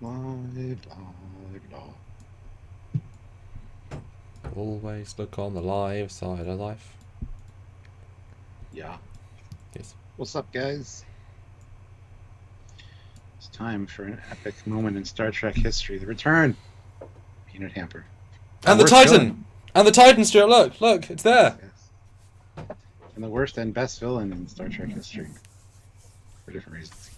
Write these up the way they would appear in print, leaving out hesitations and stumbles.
Live, live, live. Always look on the live side of life. Yeah. Yes. What's up, guys? It's time for an epic moment in Star Trek history. The return. Peanut Hamper. Our And the worst villain. Titan! And the Titan, Stuart, look, it's Yes, there. yes. And the worst and best villain in Star Trek history. For different reasons.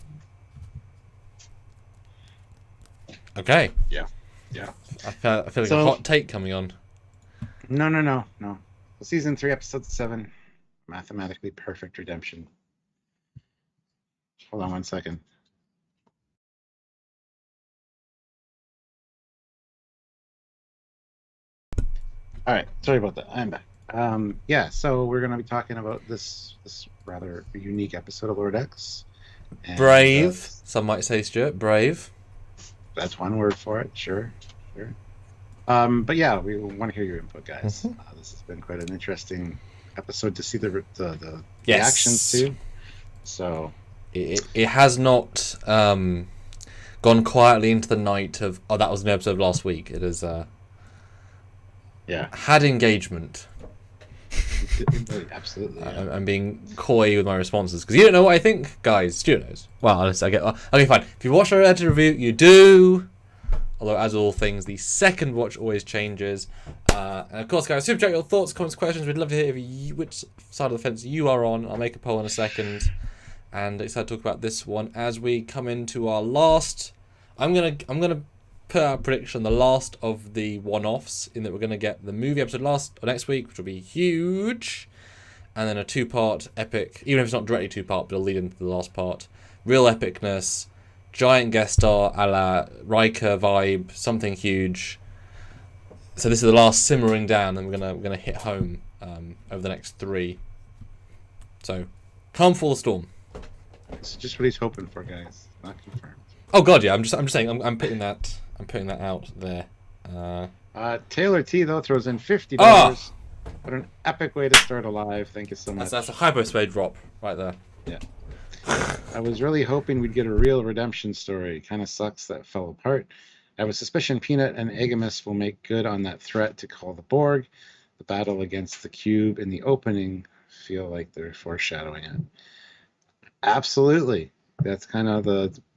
Okay. Yeah. Yeah. I feel like a hot take coming on. No. Season 3, episode 7. Mathematically perfect redemption. Hold on 1 second. All right, sorry about that. I'm back. Yeah, so we're going to be talking about this rather unique episode of Lord X. And, Brave, some might say, Stuart. Brave. That's one word for it. Sure. But yeah, we want to hear your input, guys. This has been quite an interesting episode to see the reactions to. So it has not gone quietly into the night of. Oh, that was an episode of last week. It has. Yeah. Had engagement. Absolutely. Yeah. I'm being coy with my responses because you don't know what I think, guys. Stuart knows. Well, I get. Okay, fine. If you watch our edited review, you do. Although, as all things, the second watch always changes. And of course, guys, super chat your thoughts, comments, questions. We'd love to hear which side of the fence you are on. I'll make a poll in a second, and excited to talk about this one as we come into our last. I'm gonna put out a prediction, the last of the one-offs, in that we're gonna get the movie episode next week, which will be huge, and then a two-part epic, even if it's not directly two-part, but it'll lead into the last part. Real epicness. Giant guest star a la Riker vibe, something huge. So this is the last simmering down, and we're gonna hit home over the next 3. So, calm for the storm. It's just what he's hoping for, guys. Not confirmed. Oh god, yeah. I'm just saying. I'm putting that out there. Taylor T though throws in $50. What an epic way to start a live. Thank you so much. That's a hyperspace drop right there. Yeah. I was really hoping we'd get a real redemption story. Kind of sucks that fell apart. I have a suspicion Peanut and Agamus will make good on that threat to call the Borg. The battle against the Cube in the opening feel like they're foreshadowing it. Absolutely. That's kind of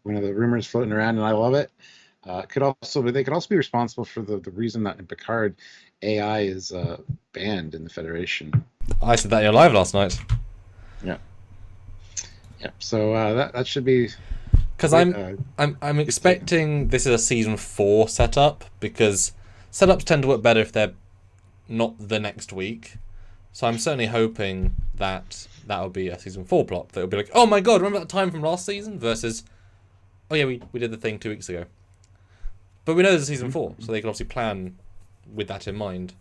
one of the rumors floating around, and I love it. They could also be responsible for the reason that in Picard AI is banned in the Federation. I said that in your live last night. Yeah. So that should be. Because I'm expecting this is a season 4 setup, because setups tend to work better if they're not the next week. So I'm certainly hoping that will be a season 4 plot. That will be like, oh my god, remember that time from last season? Versus, oh yeah, we did the thing 2 weeks ago. But we know there's a season 4, so they can obviously plan with that in mind,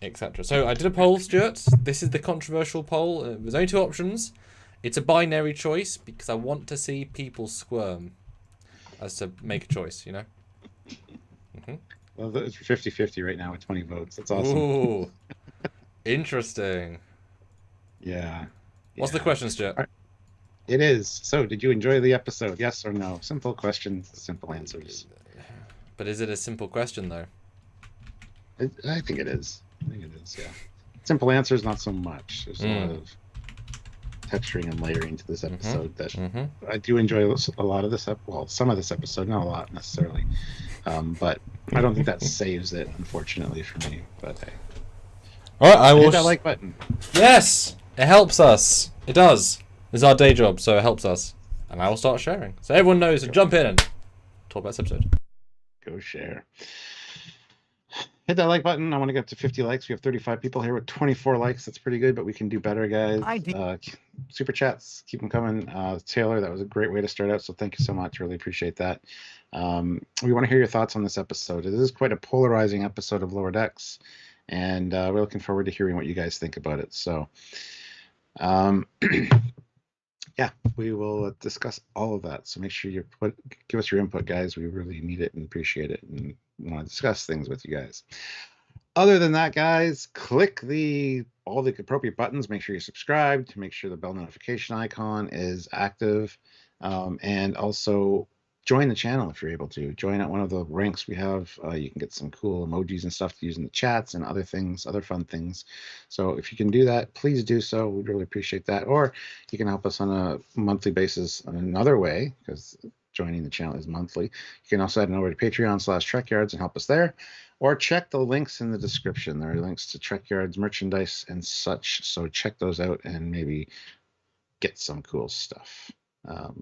etc. So I did a poll, Stuart. This is the controversial poll. There's only 2 options. It's a binary choice because I want to see people squirm as to make a choice, you know? Well, it's 50-50 right now with 20 votes. That's awesome. Ooh. Interesting. Yeah. What's the question, Stuart? It is. So, did you enjoy the episode? Yes or no? Simple questions, simple answers. But is it a simple question, though? I think it is. Yeah. Simple answers, not so much. There's a lot of texturing and layering to this episode that I do enjoy a lot of this. Some of this episode, not a lot necessarily. But I don't think that saves it, unfortunately, for me. But hey. All right, I will hit that like button. Yes, it helps us. It does. It's our day job, so it helps us. And I will start sharing. So everyone knows to jump in and talk about this episode. Go share. Hit that like button. I want to get to 50 likes. We have 35 people here with 24 likes. That's pretty good, but we can do better, guys. Super chats, keep them coming. Taylor, that was a great way to start out, so thank you so much. Really appreciate that. We want to hear your thoughts on this episode. This is quite a polarizing episode of Lower Decks, and we're looking forward to hearing what you guys think about it. So, yeah, we will discuss all of that. So make sure you give us your input, guys. We really need it and appreciate it, and want to discuss things with you guys. Other than that, guys, click all the appropriate buttons. Make sure you're subscribed. Make sure the bell notification icon is active, and also join the channel if you're able to. Join at one of the ranks we have. You can get some cool emojis and stuff to use in the chats and other things, other fun things. So if you can do that, please do so. We'd really appreciate that. Or you can help us on a monthly basis in another way, because joining the channel is monthly. You can also head over to Patreon/Trekyards and help us there. Or check the links in the description. There are links to Trekyards merchandise and such. So check those out and maybe get some cool stuff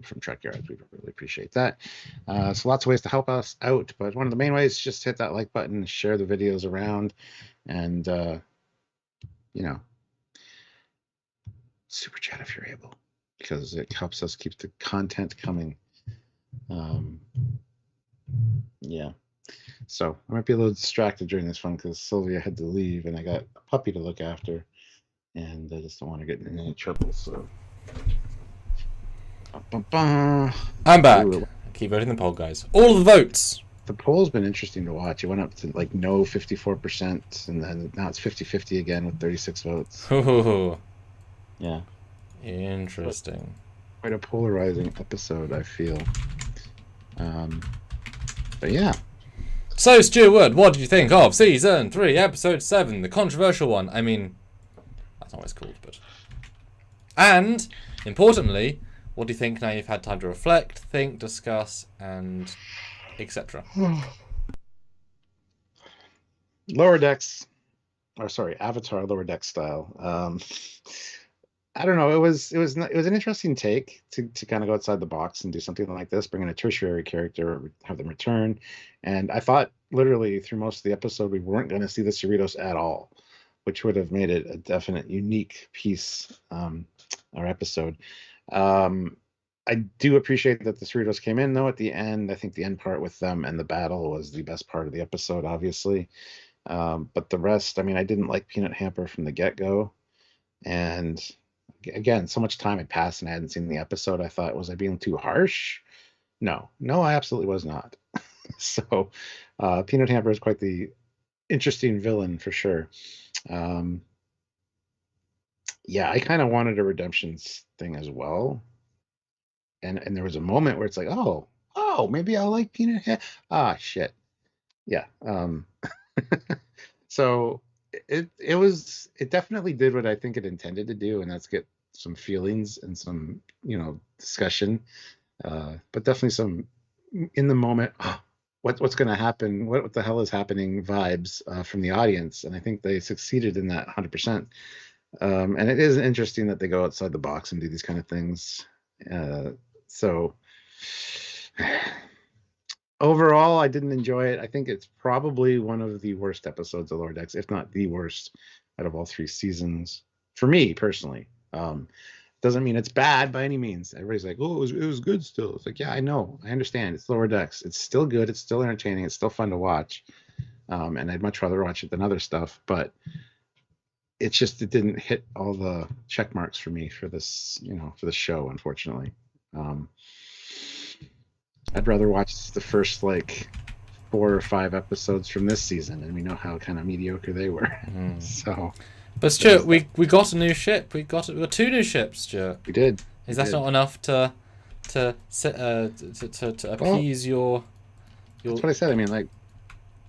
from Trekyards. We really appreciate that. So lots of ways to help us out, but one of the main ways is just hit that like button, share the videos around, and you know, super chat if you're able, because it helps us keep the content coming. Yeah. So I might be a little distracted during this one because Sylvia had to leave and I got a puppy to look after, and I just don't want to get in any trouble. So I'm back. Keep voting the poll, guys. All the votes. The poll's been interesting to watch. It went up to like no 54%, and then now it's 50-50 again with 36 votes. Ooh. Yeah. Interesting. Quite a polarizing episode, I feel. But yeah. So, Stuart, what did you think of Season 3, Episode 7, the controversial one? I mean, that's not what it's called, but... And, importantly, what do you think now you've had time to reflect, think, discuss, and etc.? Lower Decks, or sorry, Avatar Lower Deck style. I don't know. It was an interesting take to kind of go outside the box and do something like this, bring in a tertiary character, have them return. And I thought literally through most of the episode we weren't going to see the Cerritos at all, which would have made it a definite unique piece or episode. I do appreciate that the Cerritos came in though at the end. I think the end part with them and the battle was the best part of the episode, obviously. But the rest, I mean, I didn't like Peanut Hamper from the get-go, and again, so much time had passed and I hadn't seen the episode. I thought, was I being too harsh? No, I absolutely was not. So Peanut Hamper is quite the interesting villain for sure. Yeah, I kind of wanted a redemption thing as well. And there was a moment where it's like, oh, maybe I'll like Peanut Hamper. Ah, shit. Yeah. So it definitely did what I think it intended to do, and that's get some feelings and some, discussion. But definitely some in the moment, what's going to happen? What the hell is happening? Vibes from the audience, and I think they succeeded in that 100%. And it is interesting that they go outside the box and do these kind of things. So overall, I didn't enjoy it. I think it's probably one of the worst episodes of Lower Decks, if not the worst, out of all 3 seasons for me personally. Doesn't mean it's bad by any means. Everybody's like, oh, it was good still. It's like, yeah, I know, I understand. It's Lower Decks. It's still good. It's still entertaining. It's still fun to watch. And I'd much rather watch it than other stuff. But it's just, it didn't hit all the check marks for me for this, for the show, unfortunately. I'd rather watch the first 4 or 5 episodes from this season, and we know how kind of mediocre they were. So, but Stuart, we got a new ship. We got 2 new ships, Stuart. We did. Is that not enough to appease your? That's what I said. I mean,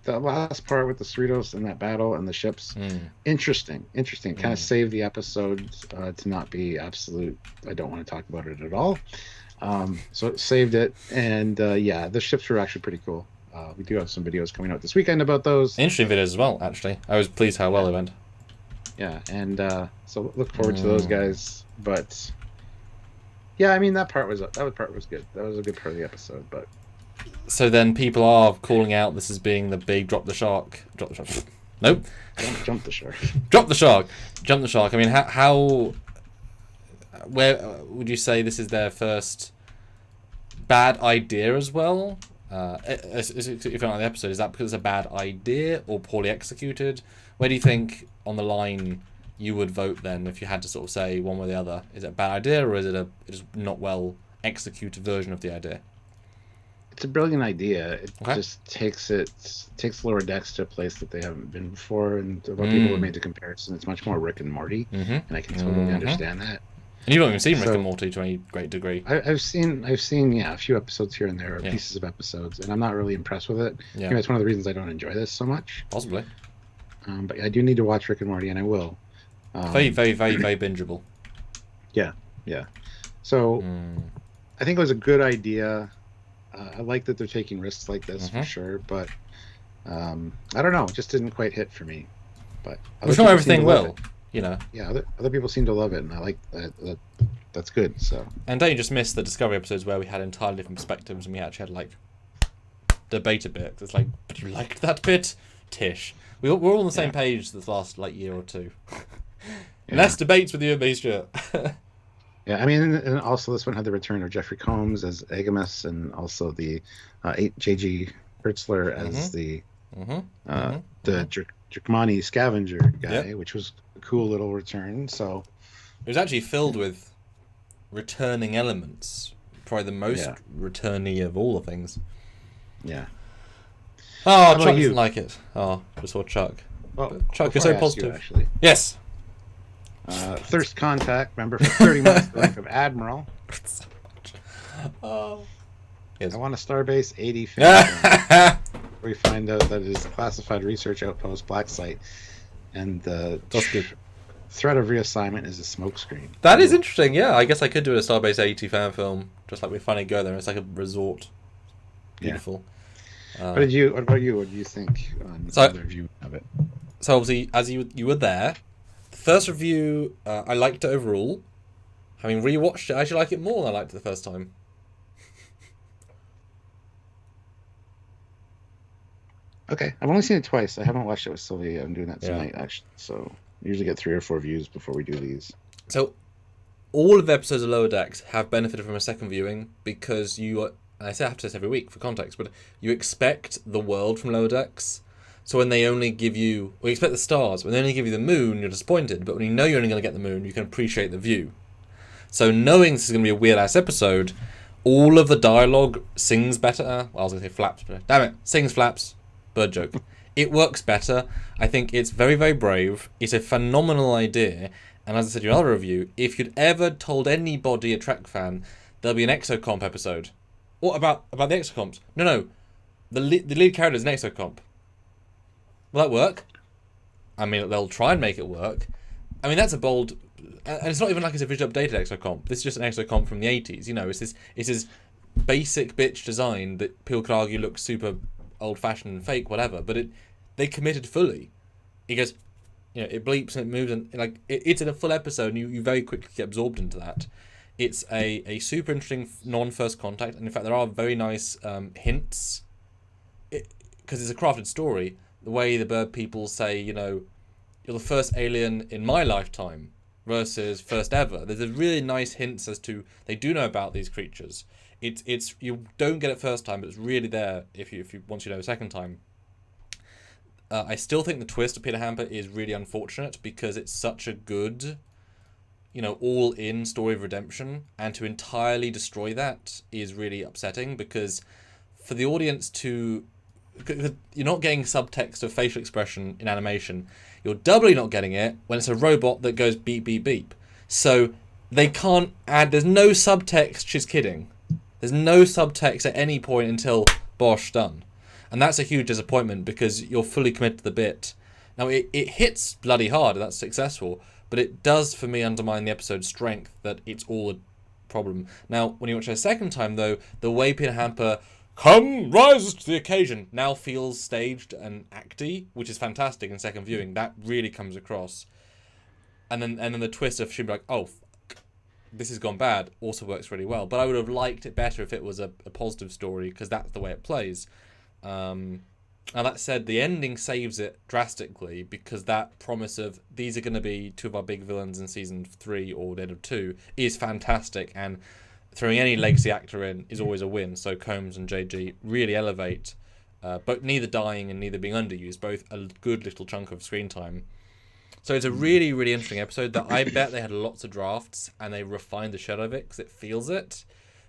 the last part with the Cerritos and that battle and the ships, interesting. Kind of saved the episode to not be absolute. I don't want to talk about it at all. So it saved it, and yeah, the ships were actually pretty cool. We do have some videos coming out this weekend about those. Interesting videos as well, actually. I was pleased how well it went. Yeah, and so look forward to those guys. But yeah, I mean that part was good. That was a good part of the episode. But so then people are calling out this as being the big drop the shark. Nope. Jump the shark. Jump the shark. I mean, how where would you say this is their first bad idea as well? If you don't like the episode, is that because it's a bad idea or poorly executed? Where do you think on the line you would vote then if you had to sort of say one way or the other? Is it a bad idea, or is it a just not well executed version of the idea? It's a brilliant idea. It just takes Lower Decks to a place that they haven't been before, and a lot of people have made the comparison. It's much more Rick and Morty, and I can totally understand that. And you've not even seen Rick and Morty to any great degree. I've seen a few episodes here and there, or pieces of episodes, and I'm not really impressed with it. Yeah. It's one of the reasons I don't enjoy this so much. Possibly. But I do need to watch Rick and Morty, and I will. Very, very, very, very bingeable. Yeah. So I think it was a good idea. I like that they're taking risks like this for sure, but I don't know, it just didn't quite hit for me. But not everything will, Yeah, other people seem to love it, and I like that. That's good. So. And don't you just miss the Discovery episodes where we had entirely different perspectives, and we actually had like debate a bit. It's like, but you liked that bit, Tish. We're all on the same page this last year or two. Less debates with you and me, Stuart. Yeah, I mean, and also this one had the return of Jeffrey Combs as Agamus, and also the J.G. Hertzler as the Drakmani scavenger guy, which was a cool little return. So it was actually filled with returning elements. Probably the most returny of all the things. Yeah. Oh, Chuck doesn't like it. Oh, just saw Chuck. Well, Chuck, you're so positive. Actually. Yes. Thirst Contact, member for 30 months, the rank of Admiral. So much. Oh. Yes. I want a Starbase 80 fan. We find out that it is a classified research outpost, Black Site, and the threat of reassignment is a smokescreen. That is interesting, yeah. I guess I could do a Starbase 80 fan film, just like we finally go there. It's like a resort. Beautiful. What about you? What do you think on the review of it? So obviously, as you were there, the first review, I liked it overall. Having rewatched it, I actually like it more than I liked it the first time. Okay, I've only seen it twice. I haven't watched it with Sylvia. I'm doing that tonight, actually. So I usually get 3 or 4 views before we do these. So all of the episodes of Lower Decks have benefited from a second viewing because I have to say this every week for context, but you expect the world from Lower Decks. So when they only give you, or you expect the stars, when they only give you the moon, you're disappointed. But when you know you're only going to get the moon, you can appreciate the view. So knowing this is going to be a weird-ass episode, all of the dialogue sings better. Well, I was going to say flaps, but damn it, sings flaps. Bird joke. It works better. I think it's very, very brave. It's a phenomenal idea. And as I said in another review, if you'd ever told anybody, a Trek fan, there'll be an Exocomp episode. What about the Exocomps? No. The lead character is an Exocomp. Will that work? I mean, they'll try and make it work. I mean, that's a bold... And it's not even like it's a visually updated Exocomp. This is just an Exocomp from the 80s. It's this basic bitch design that people could argue looks super old-fashioned and fake, whatever. But they committed fully. It goes... it bleeps and it moves, and it's in a full episode, and you very quickly get absorbed into that. It's a super interesting non-first contact, and in fact there are very nice hints, because it's a crafted story. The way the bird people say, you're the first alien in my lifetime versus first ever. There's a really nice hints as to they do know about these creatures. It's you don't get it first time, but it's really there if you once you know the second time. I still think the twist of Peanut Hamper is really unfortunate because it's such a good, all-in story of redemption, and to entirely destroy that is really upsetting because for the audience to... You're not getting subtext of facial expression in animation. You're doubly not getting it when it's a robot that goes beep, beep, beep. So they can't add... There's no subtext, she's kidding. There's no subtext at any point until Bosch done. And that's a huge disappointment because you're fully committed to the bit. Now, it hits bloody hard, and that's successful, but it does, for me, undermine the episode's strength that it's all a problem. Now, when you watch it a second time, though, the way Peanut Hamper rises to the occasion now feels staged and acty, which is fantastic in second viewing. That really comes across. And then the twist of she be like, oh, fuck, this has gone bad, also works really well. But I would have liked it better if it was a positive story, because that's the way it plays. Now that said, the ending saves it drastically because that promise of these are going to be 2 of our big villains in season 3 or the end of 2 is fantastic, and throwing any legacy actor in is always a win. So Combs and JG really elevate, but neither dying and neither being underused, both a good little chunk of screen time. So it's a really, really interesting episode that I bet they had lots of drafts and they refined the shit of it because it feels it.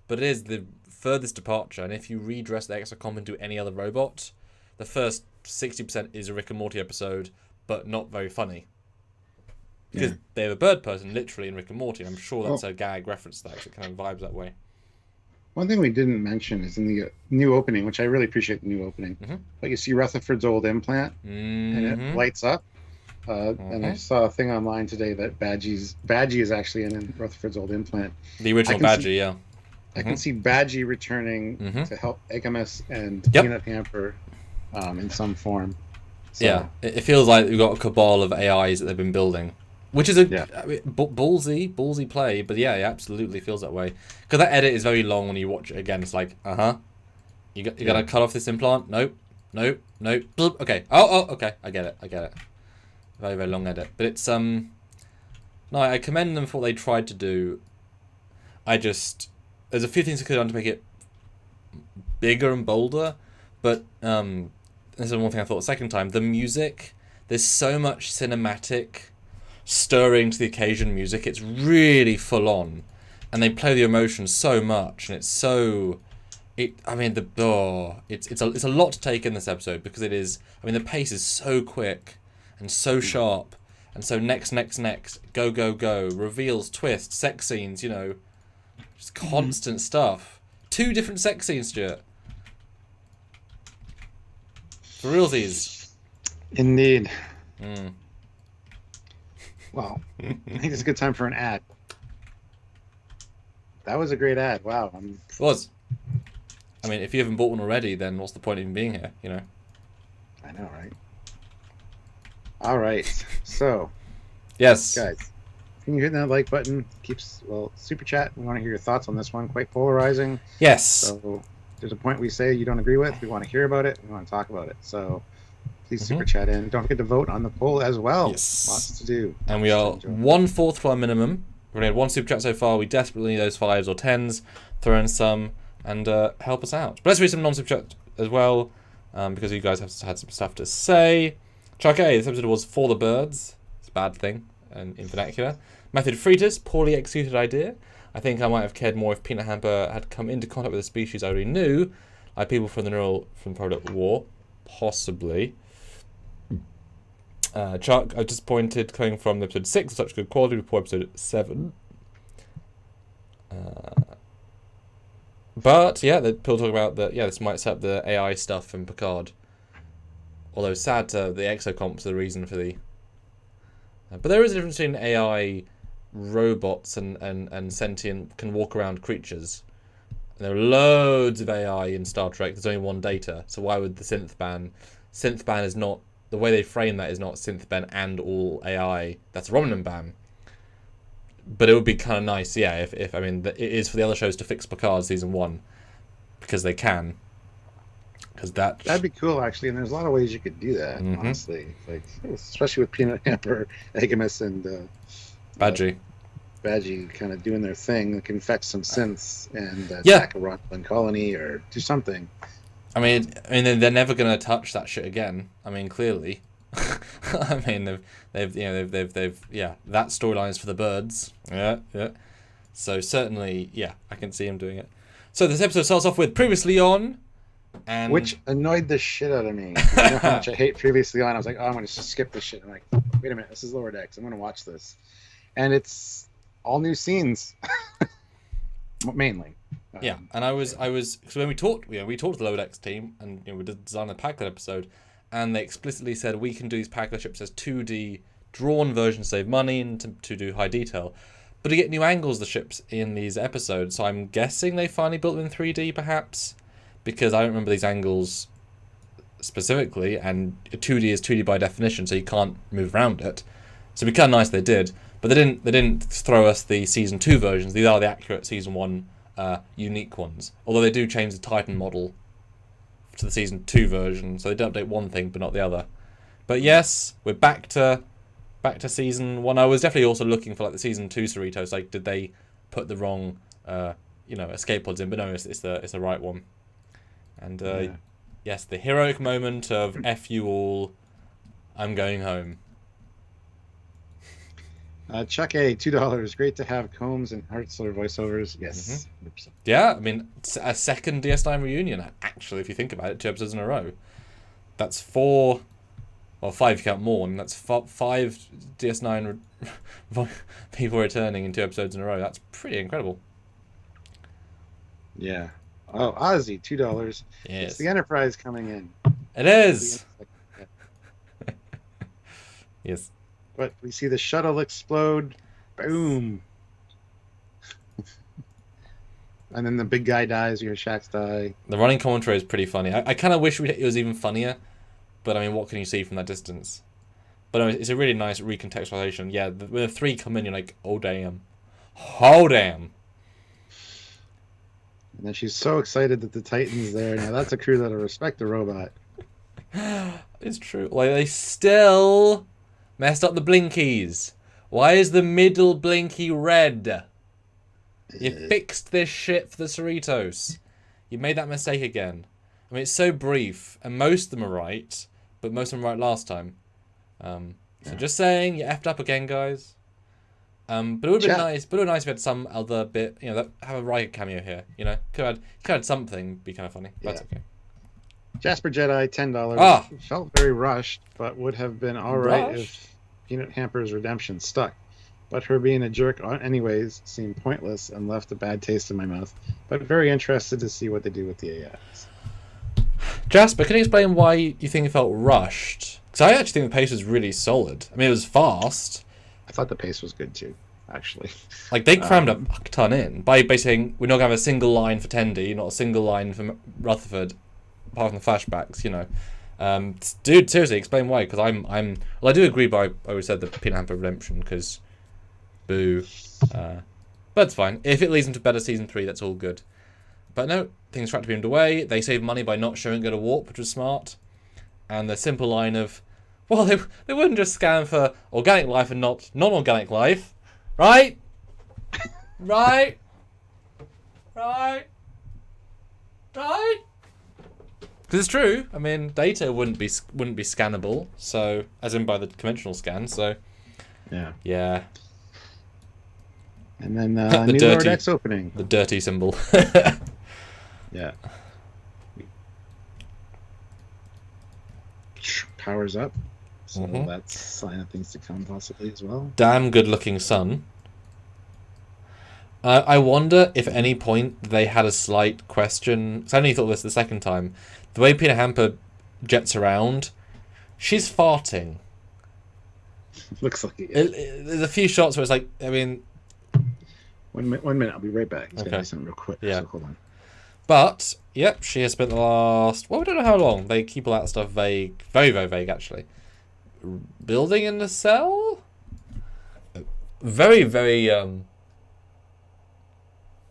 But it is the furthest departure, and if you redress the Exocomp into any other robot, the first 60% is a Rick and Morty episode, but not very funny. because they have a bird person literally in Rick and Morty. And I'm sure that's Oh. a gag reference to that, 'cause it kind of vibes that way. One thing we didn't mention is in the new opening, which I really appreciate the new opening. But you see Rutherford's old implant, and it lights up. And I saw a thing online today that Badgie is actually in Rutherford's old implant. The original Badgie, yeah. I can see Badgie returning to help Egamus and Peanut Hamper in some form. So, yeah, it feels like we've got a cabal of AIs that they've been building, which is a ballsy play. But yeah, it absolutely feels that way. Because that edit is very long when you watch it again. It's like, you gotta cut off this implant. Nope. Bloop. Okay. Okay. I get it. Very, very long edit. But it's no, I commend them for what they tried to do. There's a few things they could have done to make it bigger and bolder, but this is one thing I thought the second time. The music, there's so much cinematic, stirring to the occasion music. It's really full on, and they play the emotions so much, and it's so. It's a lot to take in this episode because it is. I mean, the pace is so quick and so sharp, and so next, go, reveals, twists, sex scenes. Just constant stuff. 2 different sex scenes, Stuart. For realsies. Indeed. Well, I think it's a good time for an ad. That was a great ad. Wow. It was. I mean, if you haven't bought one already, then what's the point of even being here, I know, right? All right. So. Yes. Guys, can you hit that like button? Super chat. We want to hear your thoughts on this one. Quite polarizing. Yes. So there's a point we say you don't agree with. We want to hear about it. We want to talk about it. So please super chat in. Don't forget to vote on the poll as well. Yes. Lots to do. And we are 1/4 for our minimum. We've only had 1 super chat so far. We desperately need those 5s or 10s. Throw in some and help us out. But let's read some non-super chat as well, because you guys have had some stuff to say. Chuck A, this episode was for the birds. It's a bad thing in vernacular. Method Freitas, poorly executed idea. I think I might have cared more if Peanut Hamper had come into contact with a species I already knew, like people from the Product War. Possibly. Chuck, I'm disappointed coming from episode 6 of such good quality before episode 7. But yeah, people talk about that. Yeah, this might set up the AI stuff from Picard. Although sad, the exocomps are the reason for the. But there is a difference between AI robots and sentient can walk around creatures. And there are loads of AI in Star Trek. There's only one data, so why would the synth ban? Synth ban is not the way they frame that is not synth ban and all AI. That's a Romulan ban. But it would be kind of nice, yeah, if I mean, it is for the other shows to fix Picard season 1 because they can. Because that'd be cool, actually, and there's a lot of ways you could do that. Honestly, like especially with Peanut Hamper, Egamus, and Badgie kind of doing their thing. They can infect some synths and attack a Romulan colony or do something. I mean, they're never gonna touch that shit again. I mean, clearly. I mean, they've that storyline is for the birds. Yeah. So certainly, yeah, I can see him doing it. So this episode starts off with previously on, and which annoyed the shit out of me. You know how much I hate previously on. I was like, oh, I'm gonna just skip this shit. I'm like, wait a minute, this is Lower Decks. I'm gonna watch this, and it's all new scenes, mainly. Yeah, and I was so when we talked to the Lower Decks team, and we designed a Packlet episode, and they explicitly said we can do these Packlet ships as 2D drawn versions, save money, and to do high detail. But to get new angles of the ships in these episodes, so I'm guessing they finally built them in 3D, perhaps, because I don't remember these angles specifically, and 2D is 2D by definition, so you can't move around it. So it'd be kind of nice if they did, but they didn't throw us the season 2 versions. These are the accurate season 1 unique ones. Although they do change the Titan model to the season 2 version, so they don't update one thing but not the other. But yes, we're back to season 1. I was definitely also looking for like the season 2 Cerritos. Like, did they put the wrong escape pods in? But no, it's the right one. And yes, the heroic moment of F you all, I'm going home. Chuck A, $2. Great to have Combs and Hartzler voiceovers. Yes. Yeah, I mean, a second DS9 reunion, actually, if you think about it, 2 episodes in a row. That's 4 Well, 5 if you count more, and that's 5 DS9 people returning in 2 episodes in a row. That's pretty incredible. Yeah. Oh, Ozzy, $2. Yes. It's the Enterprise coming in. It is. Yes. But we see the shuttle explode. Boom. And then the big guy dies. Your Shax die. The running commentary is pretty funny. I kind of wish it was even funnier. But, I mean, what can you see from that distance? But it's a really nice recontextualization. Yeah, when the 3 come in, you're like, oh, damn. Oh, damn. And then she's so excited that the Titan's there. Now, that's a crew that'll respect the robot. It's true. Like, they still messed up the blinkies. Why is the middle blinky red? You fixed this shit for the Cerritos. You made that mistake again. I mean, it's so brief, and most of them are right, but most of them were right last time. So just saying, you effed up again, guys. But it would have been nice. But it would have been nice if we had some other bit, you know, that have a Riker cameo here. You know, could have something be kind of funny. But that's okay. Jasper Jedi, $10. Ah. Felt very rushed, but would have been all right if Peanut Hamper's redemption stuck. But her being a jerk anyways seemed pointless and left a bad taste in my mouth. But very interested to see what they do with the AIs. Jasper, can you explain why you think it felt rushed? Because I actually think the pace was really solid. I mean, it was fast. I thought the pace was good too, actually. Like, they crammed a ton in by saying, we're not going to have a single line for Tendi, not a single line for Rutherford, apart from the flashbacks, you know. Dude, seriously, explain why. Because well, I do agree, but I always said the Peanut Hamper redemption, because boo. But it's fine. If it leads into better season 3, that's all good. But no, things tried to be underway. They saved money by not showing Go to Warp, which was smart. And the simple line of, well, they wouldn't just scan for organic life and not non-organic life. Right? Right? Right? Right? Because it's true. I mean, data wouldn't be scannable, so as in by the conventional scan. So yeah. And then New Lord X opening. The dirty symbol. Yeah. Powers up. So that's a sign of things to come possibly as well. Damn good looking sun. I wonder if at any point they had a slight question. Because I only thought this the second time. The way Peanut Hamper jets around, she's farting. Looks like it. There's a few shots where it's like, I mean... One minute, I'll be right back. It's okay. going to be something real quick. Yeah. So hold on. But, yep, she has spent the last... Well, we don't know how long. They keep all that stuff vague. Very, very vague, actually. Building in the cell? Very, very,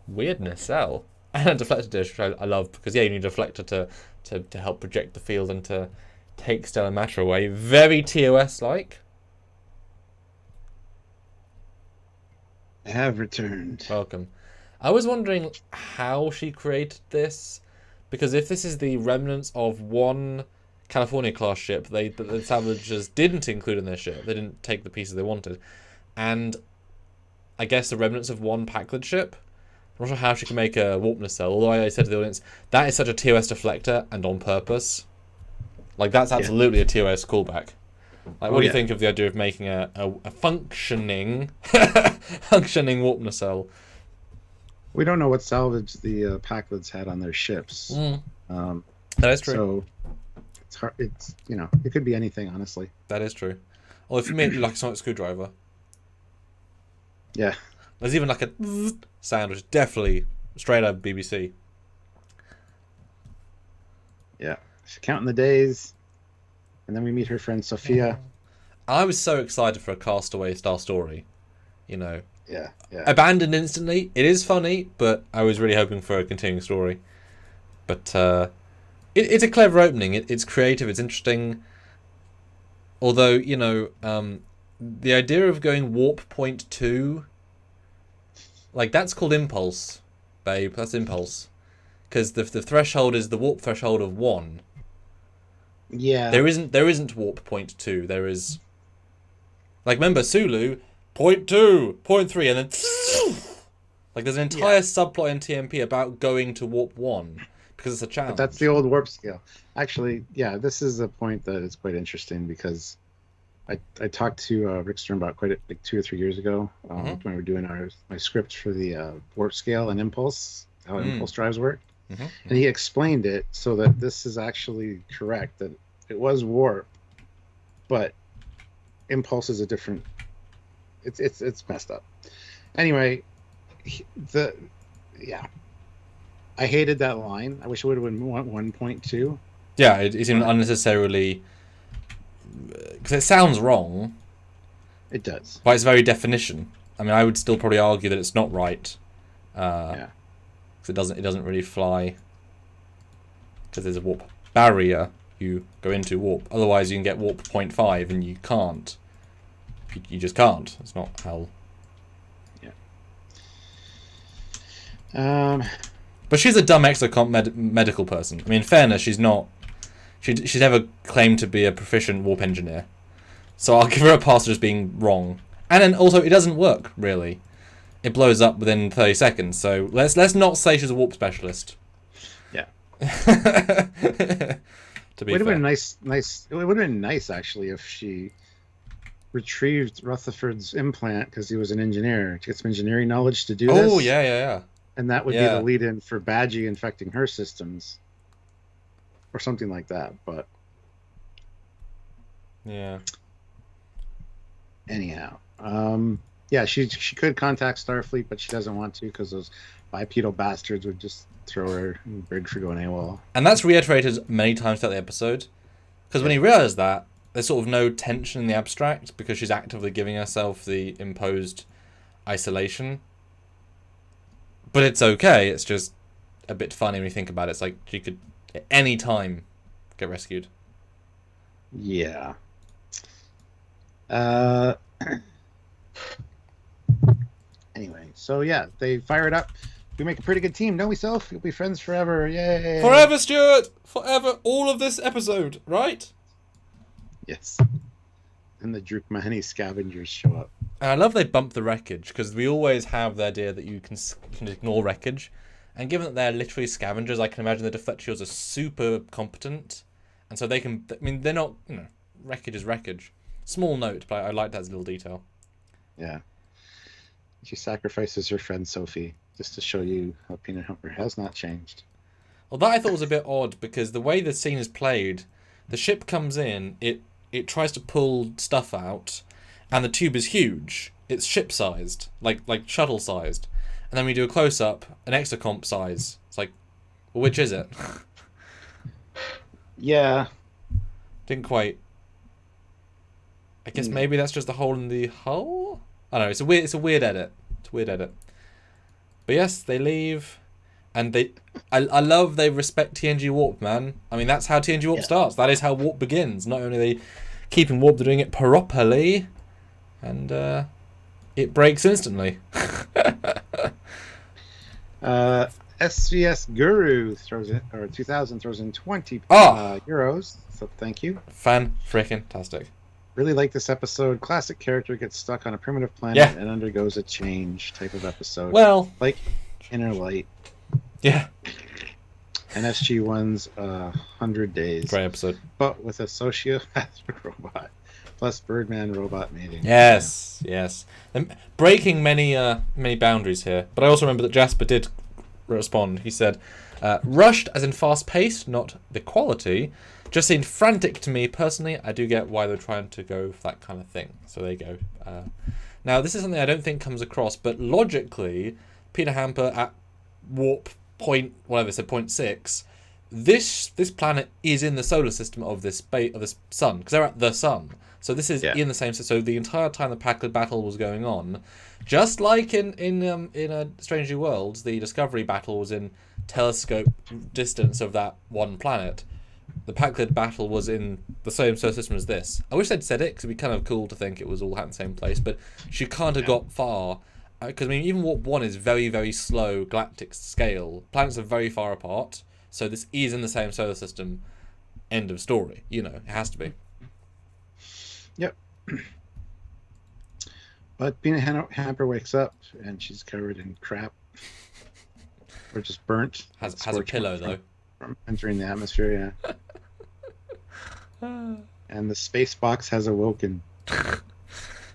weird in a cell. And a deflector dish, which I love, because, yeah, you need a deflector to help project the field and to take stellar matter away. Very TOS-like. I have returned. Welcome. I was wondering how she created this, because if this is the remnants of one California-class ship that the salvagers didn't include in their ship, they didn't take the pieces they wanted, and I guess the remnants of one Packard ship, I'm not sure how she can make a warp nacelle, although I said to the audience, that is such a TOS deflector, and on purpose. Like, that's absolutely a TOS callback. Like, what do you think of the idea of making a functioning functioning warp nacelle? We don't know what salvage the Packlets had on their ships. That is true. So it's hard. It's, you know, it could be anything, honestly. That is true. Or if you made like a sonic screwdriver. Yeah. There's even like a sound, which is definitely straight out of BBC. Yeah. She's counting the days. And then we meet her friend Sophia. I was so excited for a Castaway style story. You know. Yeah. Abandoned instantly. It is funny, but I was really hoping for a continuing story. But it's a clever opening. It's creative. It's interesting. Although, you know, the idea of going warp point 2, like, that's called impulse, babe. That's impulse. Because the threshold is the warp threshold of 1. Yeah. There isn't warp point 2. There is, like, remember Sulu, point 2, point 3, and then like there's an entire subplot in TMP about going to warp 1 because it's a challenge. But that's the old warp scale. Actually, yeah, this is a point that is quite interesting because I talked to Rick Sternbach like 2 or 3 years ago when we were doing my script for the warp scale and impulse, how impulse drives work. And he explained it so that this is actually correct, that it was warp, but impulse is a different. It's messed up. Anyway, I hated that line. I wish it would have been 1.2. Yeah, it seemed unnecessarily, because it sounds wrong. It does. By its very definition. I mean, I would still probably argue that it's not right. Because it doesn't really fly. Because there's a warp barrier you go into warp. Otherwise, you can get warp 0.5 and you can't. You just can't. It's not how. Yeah. But she's a dumb exocomp medical person. I mean, in fairness, she's not. She's never claimed to be a proficient warp engineer. So I'll give her a pass for just being wrong. And then also, it doesn't work, really. It blows up within 30 seconds. So let's not say she's a warp specialist. Yeah. To be fair. It would have been nice. It would have been nice, actually, if she retrieved Rutherford's implant because he was an engineer to get some engineering knowledge to do this. Oh, yeah. And that would be the lead-in for Badgie infecting her systems. Or something like that, but... Yeah. Anyhow. Yeah, she could contact Starfleet, but she doesn't want to because those bipedal bastards would just throw her in the brig for going AWOL. And that's reiterated many times throughout the episode. Because when he realised that, there's sort of no tension in the abstract because she's actively giving herself the imposed isolation. But it's okay, it's just a bit funny when you think about it. It's like she could at any time get rescued. Yeah. Anyway, so yeah, they fire it up. We make a pretty good team, don't we, Self? We'll be friends forever. Yay! Forever, Stuart! Forever! All of this episode, right? Yes. And the Drukmani scavengers show up. And I love they bump the wreckage, because we always have the idea that you can ignore wreckage. And given that they're literally scavengers, I can imagine the deflect shields are super competent. And so they can... I mean, they're not... wreckage is wreckage. Small note, but I like that as a little detail. Yeah. She sacrifices her friend Sophie just to show you how Peanut Hamper has not changed. Well, that I thought was a bit odd, because the way the scene is played, the ship comes in, it tries to pull stuff out, and the tube is huge. It's ship-sized, like shuttle-sized. And then we do a close-up, an exocomp size. It's like, well, which is it? Yeah. Didn't quite... I guess maybe that's just a hole in the hull? I don't know, it's a weird edit. It's a weird edit. But yes, they leave, and I love they respect TNG Warp, man. I mean, that's how TNG Warp starts. That is how Warp begins. Not only are they keeping Warp, they're doing it properly, and it breaks instantly. SVS Guru throws in, or 2000 throws in 20 euros. So thank you. Fan-frickin-tastic. Really like this episode. Classic character gets stuck on a primitive planet and undergoes a change type of episode. Well, like Inner Light. Yeah. And SG-1's 100 Days. Great episode. But with a sociopath robot. Plus Birdman robot mating. Yes. And breaking many boundaries here. But I also remember that Jasper did respond. He said, rushed as in fast-paced, not the quality. Just seemed frantic to me personally. I do get why they're trying to go for that kind of thing. So there you go. Now, this is something I don't think comes across, but logically, Peanut Hamper at warp point, whatever, so 0.6, this planet is in the solar system of this sun, because they're at the sun. So this is in the same system. So the entire time the Packard battle was going on, just like in Strange New Worlds, the Discovery battle was in telescope distance of that one planet. The Packard battle was in the same solar system as this. I wish they'd said it, because it'd be kind of cool to think it was all at the same place, but she can't have got far. Because, I mean, even Warp 1 is very, very slow galactic scale. Planets are very far apart, so this is in the same solar system. End of story. You know, it has to be. Yep. But Peanut Hamper wakes up, and she's covered in crap. Or just burnt. Has a pillow, though. From entering the atmosphere, yeah. And the space box has awoken.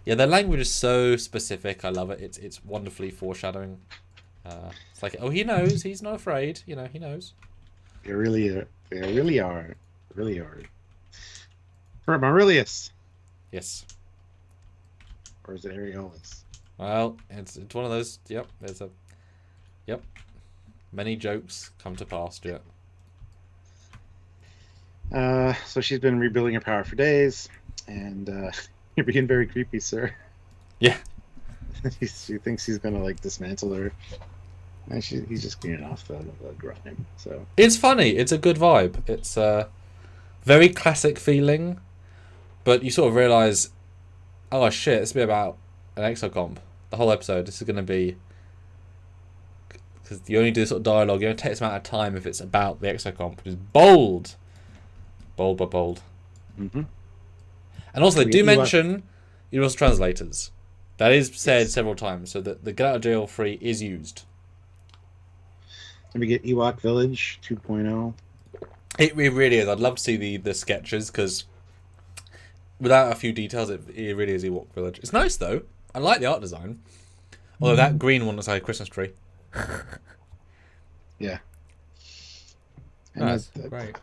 Yeah, their language is so specific. I love it. It's wonderfully foreshadowing. It's like, oh, he knows. He's not afraid. You know, he knows. They really are. They really are. Really are. From Aurelius. Yes. Or is it Areolus? Well, it's one of those. Yep. Yep. Many jokes come to pass. Yeah. So she's been rebuilding her power for days, and you're being very creepy, sir. Yeah. She thinks he's gonna like dismantle her, and he's just cleaning off the grime. So it's funny. It's a good vibe. It's a very classic feeling, but you sort of realize, oh shit, it's be about an exocomp. The whole episode. This is gonna be because you only do this sort of dialogue. You only take this amount of time if it's about the exocomp, which is bold. Bold but bold. Mm-hmm. And also, they do mention universal translators. That is said several times, so that the get out of jail free is used. Can we get Ewok Village 2.0? It really is. I'd love to see the sketches, because without a few details, it really is Ewok Village. It's nice, though. I like the art design. Although that green one looks like a Christmas tree. Yeah. And that's great.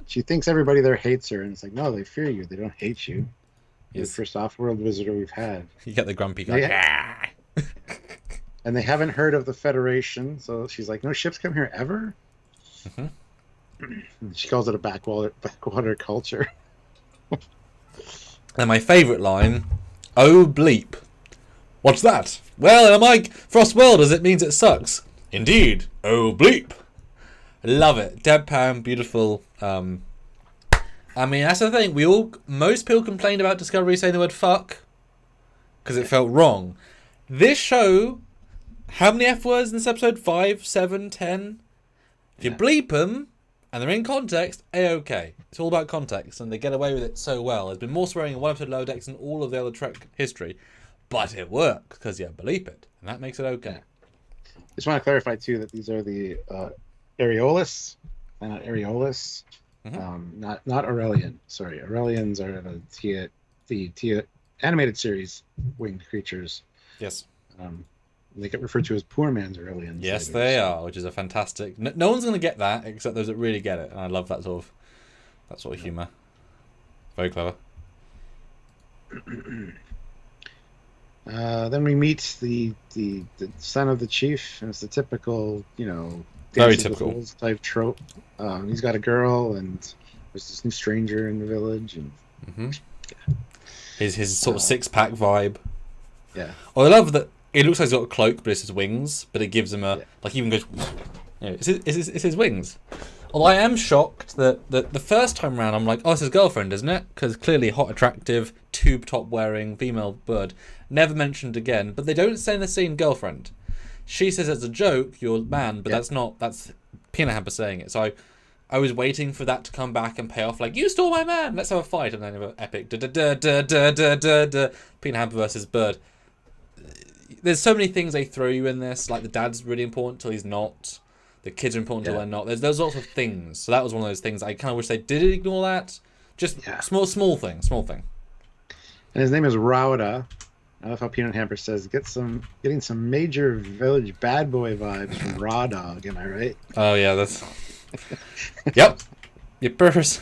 She thinks everybody there hates her, and it's like, no, they fear you. They don't hate you. You're Yes. the first off-world visitor we've had. You get the grumpy guy. And they haven't heard of the Federation, so she's like, no ships come here ever? Mm-hmm. She calls it a backwater culture. And my favourite line, oh bleep. What's that? Well, in my Frost Worlders, it means it sucks. Indeed. Oh bleep. Love it. Deadpan, beautiful. I mean, that's the thing. Most people complained about Discovery saying the word fuck because it felt wrong. This show, how many F words in this episode? 5, 7, 10? If you bleep them and they're in context, A-okay. It's all about context, and they get away with it so well. There's been more swearing in one episode of Lower Decks than all of the other Trek history, but it works because you bleep it, and that makes it okay. Just want to clarify too that these are the Areolus, not Areolus, not Aurelian. Sorry, Aurelians are the animated series winged creatures. Yes. They get referred to as poor man's Aurelians. Yes, they are, which is a fantastic. No one's going to get that except those that really get it, and I love that sort of humor. Very clever. Then we meet the son of the chief, and it's the typical, Very Dances with typical Wolves type trope. He's got a girl, and there's this new stranger in the village, and his sort of 6-pack vibe. Yeah. Oh, I love that. It looks like he's got a cloak, but it's his wings. But it gives him like, even goes. It's his wings. Although I am shocked that the first time round I'm like, oh, it's his girlfriend, isn't it? Because clearly hot, attractive, tube top wearing female bird. Never mentioned again. But they don't say in the scene girlfriend. She says it's a joke, your man, but that's Peanut Hamper saying it. So I was waiting for that to come back and pay off, like, you stole my man, let's have a fight, and then have an epic Peanut Hamper versus Bird. There's so many things they throw you in this, like the dad's really important till he's not, the kids are important till they're not. There's lots of things, so that was one of those things I kind of wish they did ignore that. Just small thing. And his name is Rauda. I love how Peanut Hamper says, getting some major village bad boy vibes from Raw Dog. Am I right? Oh yeah, that's. Yep. Yippers.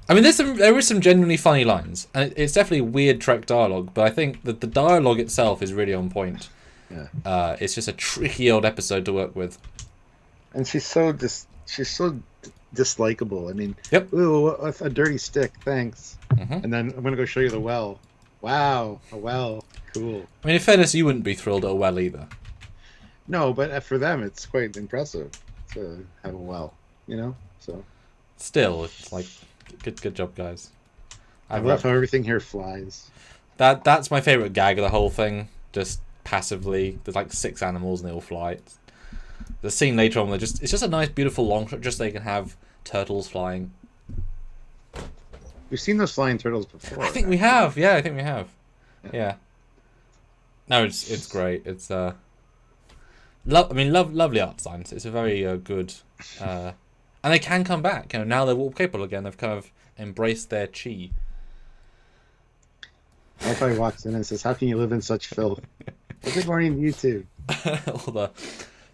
I mean, there is some genuinely funny lines, and it's definitely weird Trek dialogue. But I think that the dialogue itself is really on point. Yeah. It's just a tricky old episode to work with. And she's so dislikable. I mean, ooh, a dirty stick, thanks. And then I'm gonna go show you the well. Wow, a well, cool. I mean, in fairness, you wouldn't be thrilled at a well either. No, but for them, it's quite impressive to have a well, So still, it's like good job, guys. I love how everything here flies. That's my favorite gag of the whole thing. Just passively, there's like 6 animals and they all fly. The scene later on, it's just a nice, beautiful long shot, just so they can have turtles flying. We've seen those flying turtles before. I think we have. Yeah, I think we have. Yeah. No, it's great. It's lovely art design. It's a very good And they can come back. You know, now they're warp capable again. They've kind of embraced their chi. I like how he walks in and says, "How can you live in such filth?" Good morning, you too. All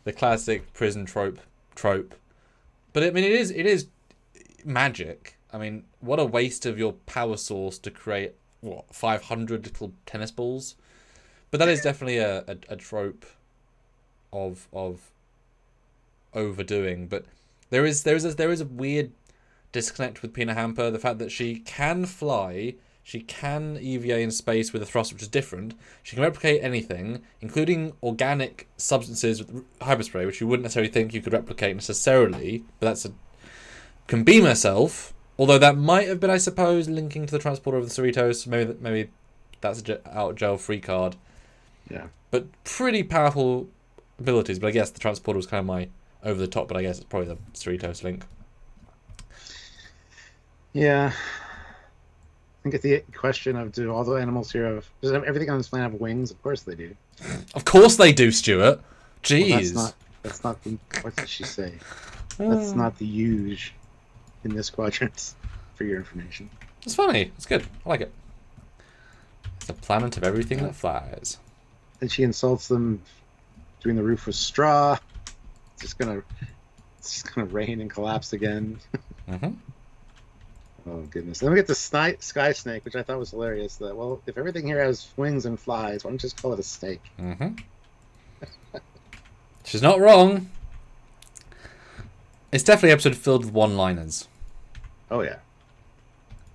the classic prison trope. But I mean, it is magic. I mean, what a waste of your power source to create 500 little tennis balls. But that is definitely a trope of overdoing. But there is a weird disconnect with Peanut Hamper. The fact that she can fly, she can EVA in space with a thrust, which is different. She can replicate anything, including organic substances with hyperspray, which you wouldn't necessarily think you could replicate necessarily. But can beam herself. Although that might have been, I suppose, linking to the transporter of the Cerritos. Maybe that's a out gel free card. Yeah. But pretty powerful abilities. But I guess the transporter was kind of my over the top. But I guess it's probably the Cerritos link. Yeah. I think it's the question of, do all the animals here have... Does everything on this planet have wings? Of course they do. Of course they do, Stuart. Jeez. Well, that's not the... What did she say? That's not the huge in this quadrant, for your information. It's funny. It's good. I like it. It's the planet of everything that flies. And she insults them doing the roof with straw. It's just gonna rain and collapse again. Mm-hmm. Oh, goodness. Then we get the sky snake, which I thought was hilarious. That, well, if everything here has wings and flies, why don't you just call it a snake? Mm-hmm. She's not wrong. It's definitely an episode filled with one-liners. Oh, yeah.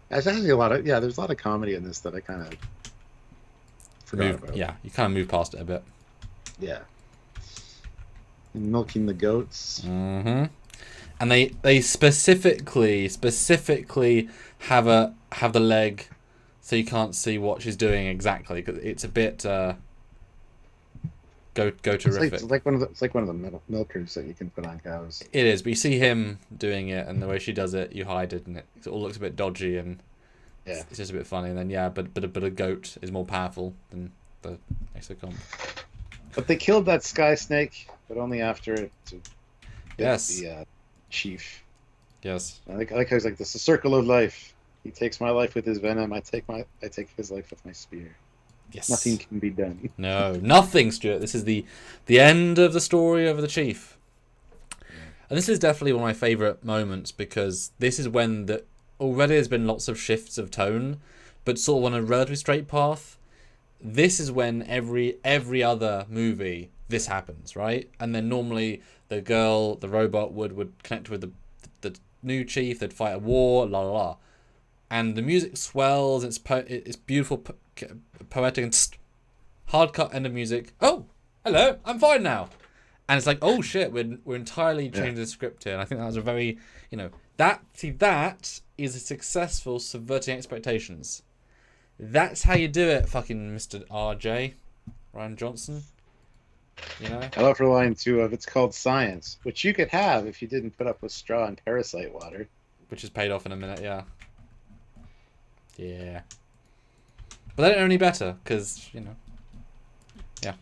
There's actually there's a lot of comedy in this that I kind of forgot about. Yeah, you kind of move past it a bit. Yeah. And milking the goats. Mm-hmm. And they specifically have the leg, so you can't see what she's doing exactly, because it's a bit go terrific. It's like one of the milkers that you can put on cows. It is, but you see him doing it, and the way she does it, you hide it, and it all looks a bit dodgy, and it's just a bit funny. And then but a goat is more powerful than the exocomp. But they killed that sky snake, but only after it. The chief. Yes. I like how he's like, "This is a circle of life. He takes my life with his venom. I take his life with my spear. Yes. Nothing can be done." No, nothing, Stuart. This is the end of the story of the chief. And this is definitely one of my favourite moments, because this is when already there's been lots of shifts of tone, but sort of on a relatively straight path. This is when every other movie this happens, right? And then normally the robot would connect with the new chief. They'd fight a war, la la la, and the music swells. It's beautiful, poetic, and hard cut end of music. Oh, hello, I'm fine now. And it's like, oh shit, we're entirely changing the script here. And I think that was a very, that is a successful subverting expectations. That's how you do it, fucking Mr. RJ, Ryan Johnson. I love her line too of, "It's called science, which you could have if you didn't put up with straw and parasite water." Which is paid off in a minute, yeah. Yeah. But they don't know any better, because, yeah.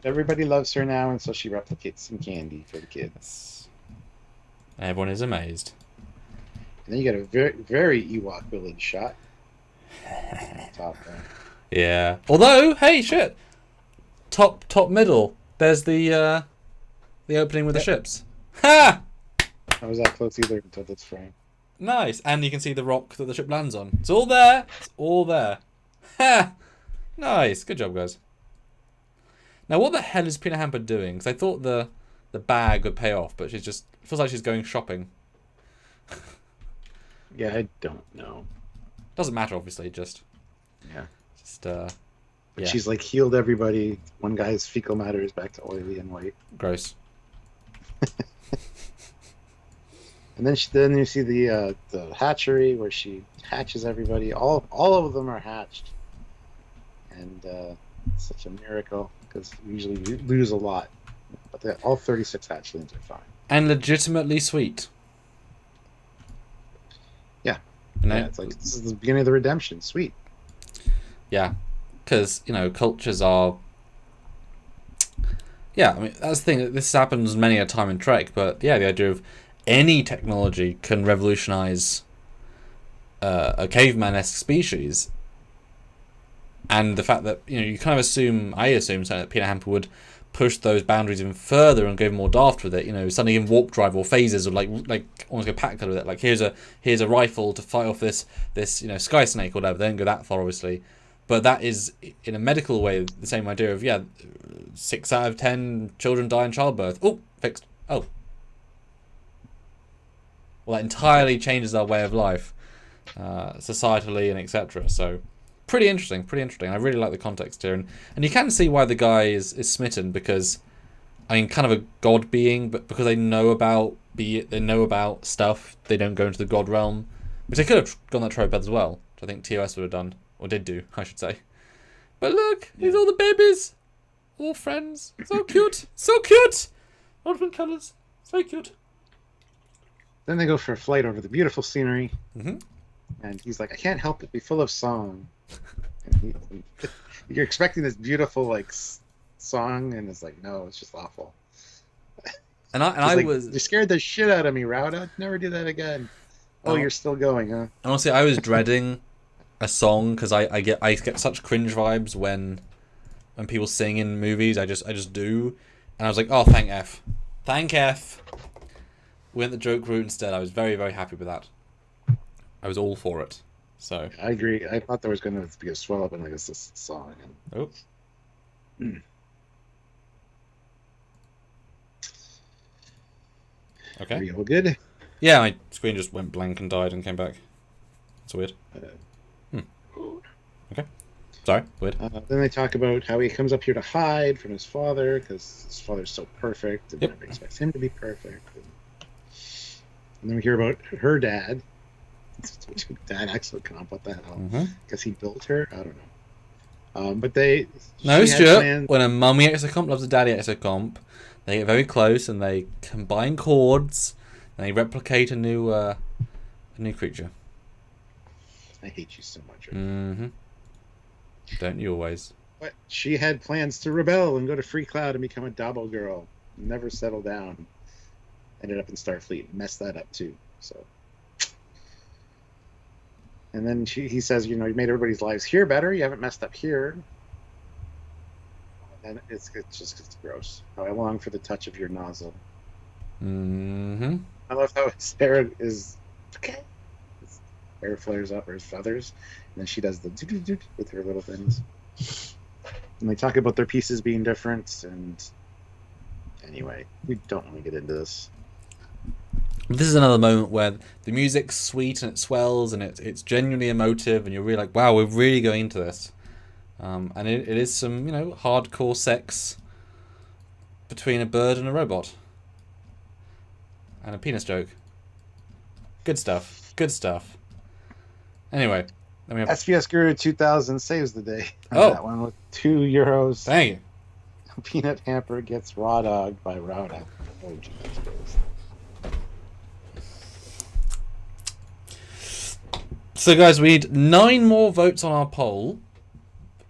Everybody loves her now, and so she replicates some candy for the kids. Everyone is amazed. And then you get a very, very Ewok village shot. Top there. Yeah. Although, hey, shit. Top middle. There's the opening with the ships. Ha! I was that close either until this frame. Nice. And you can see the rock that the ship lands on. It's all there. It's all there. Ha! Nice. Good job, guys. Now, what the hell is Peanut Hamper doing? Because I thought the bag would pay off, but feels like she's going shopping. Yeah, I don't know. Doesn't matter, obviously. Just But she's like healed everybody. One guy's fecal matter is back to oily and white. Gross. And then you see the hatchery where she hatches everybody. All of them are hatched, and it's such a miracle, because we usually lose a lot, but all 36 hatchlings are fine and legitimately sweet. Yeah, it's like, this is the beginning of the redemption. Sweet. Yeah. Because, cultures are... Yeah, I mean, that's the thing. This happens many a time in Trek, but, yeah, the idea of any technology can revolutionize a caveman-esque species, and the fact that you kind of assume, I assume, so that Peanut Hamper would push those boundaries even further and go more daft with it. Suddenly in warp drive or phases, or like almost go packed with it. Like here's a rifle to fight off this sky snake or whatever. They don't go that far, obviously, but that is in a medical way the same idea of 6 out of 10 children die in childbirth. Oh, fixed. Oh, well, that entirely changes our way of life, societally and etc. So. Pretty interesting. I really like the context here, and you can see why the guy is smitten, because, kind of a god being, but because they know about stuff, they don't go into the god realm, which they could have gone that trope as well, which I think TOS would have done, or did do, I should say. But look, here's all the babies, all friends, so cute, all different colours, so cute. Then they go for a flight over the beautiful scenery, mm-hmm. and he's like, I can't help it be full of song. You're expecting this beautiful song, and it's like, no, it's just awful. And I like, was, you scared the shit out of me, Rauda. Never do that again. Oh, you're still going, huh? Honestly, I was dreading a song, because I get such cringe vibes when people sing in movies. I just do, and I was like, oh, thank F. We went the joke route instead. I was very, very happy with that. I was all for it. So I agree. I thought there was going to be a swell up in this song. Oh. Okay. Are you all good? Yeah, my screen just went blank and died and came back. That's weird. Okay. Sorry, weird. Then they talk about how he comes up here to hide from his father because his father's so perfect, and everybody expects him to be perfect. And then we hear about her dad. Dad actually comp, what the hell? Because he built her? I don't know. But they... No, Stuart, when a mummy exocomp loves a daddy exocomp, they get very close and they combine chords and they replicate a new creature. I hate you so much. Right? Don't you always? But she had plans to rebel and go to Free Cloud and become a Dabo girl. Never settle down. Ended up in Starfleet. Messed that up too. So... And then he says, you made everybody's lives here better. You haven't messed up here. And it's just gross. How I long for the touch of your nozzle. I love how his hair is... Okay. His hair flares up, or his feathers. And then she does the do-do-do with her little things. And they talk about their pieces being different. And anyway, we don't want to get into this. This is another moment where the music's sweet and it swells and it's genuinely emotive and you're really like, wow, we're really going into this. And it is some, hardcore sex between a bird and a robot. And a penis joke. Good stuff. Anyway, then we have... SVS Guru 2000 saves the day. Oh. That one with €2. Thank you. Peanut Hamper gets raw dogged by Rauda. Oh, geez. So guys, we need 9 more votes on our poll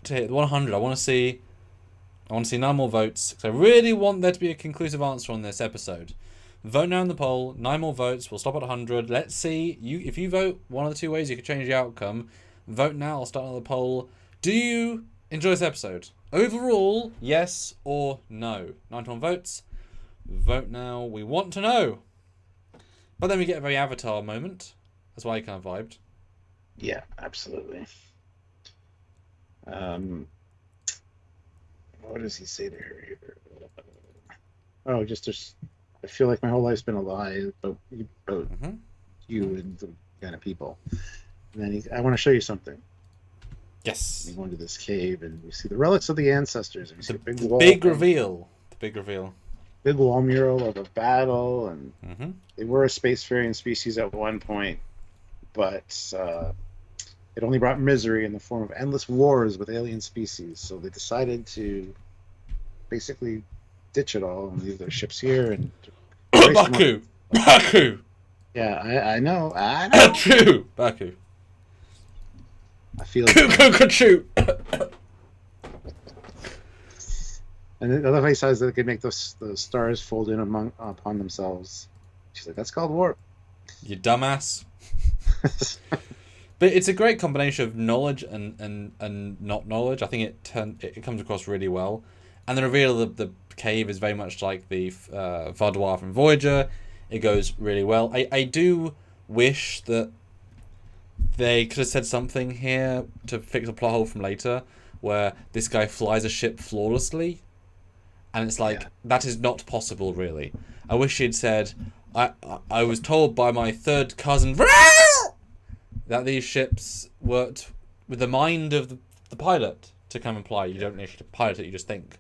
to hit 100. I want to see 9 more votes, because I really want there to be a conclusive answer on this episode. Vote now in the poll. 9 more votes. We'll stop at 100. Let's see. If you vote one of the 2 ways, you can change the outcome. Vote now. I'll start another poll. Do you enjoy this episode? Overall, yes or no? 91 votes. Vote now. We want to know. But then we get a very Avatar moment. That's why I kind of vibed. Yeah, absolutely. What does he say to her here? Oh, I feel like my whole life's been a lie about you and the kind of people. And then I want to show you something. Yes. We go into this cave and we see the relics of the ancestors. And we see a big wall. Big reveal. The big reveal. Big wall mural of a battle, and they were a spacefaring species at one point, but it only brought misery in the form of endless wars with alien species. So they decided to basically ditch it all and leave their ships here and Baku. Yeah, I know. Baku. I feel Choo. And the other way says that they could make the stars fold in upon themselves. She's like, that's called warp. You dumbass. But it's a great combination of knowledge and not knowledge. I think it comes across really well. And the reveal of the cave is very much like the Vaudois from Voyager. It goes really well. I do wish that they could have said something here to fix a plot hole from later, where this guy flies a ship flawlessly. And it's like, that is not possible, really. I wish she'd said, I was told by my third cousin that these ships worked with the mind of the pilot to come and fly. You don't actually pilot it, you just think.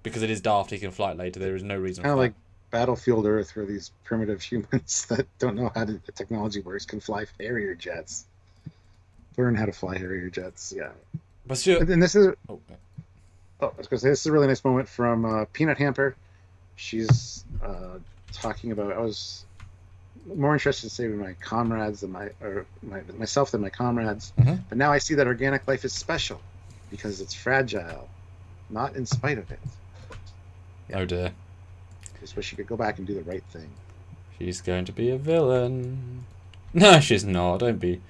Because it is daft, he can fly it later. There is no reason kind for of like Battlefield Earth, where these primitive humans that don't know how the technology works can fly Harrier jets. Learn how to fly Harrier jets, yeah. But sure. And this is... I was going to say, this is a really nice moment from Peanut Hamper. She's talking about... I was more interested in saving my comrades than myself than my comrades. Mm-hmm. But now I see that organic life is special because it's fragile, not in spite of it. Yeah. Oh dear. Just wish she could go back and do the right thing. She's going to be a villain. No, she's not. Don't be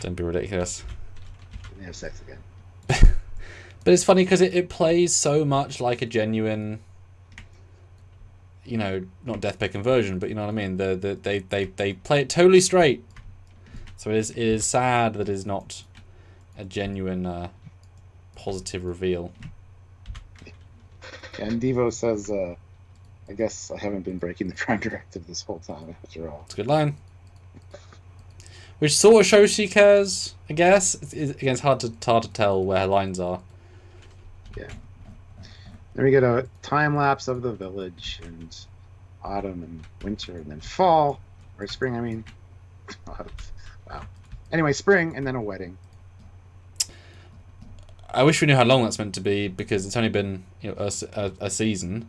ridiculous. Didn't have sex again. But it's funny because it plays so much like a genuine, you know, not deathbed conversion, but you know what I mean. They play it totally straight. So it is sad that it is not a genuine positive reveal. And Devo says, I guess I haven't been breaking the Prime Directive this whole time, after all. It's a good line. Which sort of shows she cares, I guess. It's hard to tell where her lines are. Yeah. Then we get a time lapse of the village, and autumn and winter, and then fall, or spring, I mean. Wow. Anyway, spring, and then a wedding. I wish we knew how long that's meant to be, because it's only been, you know, a season.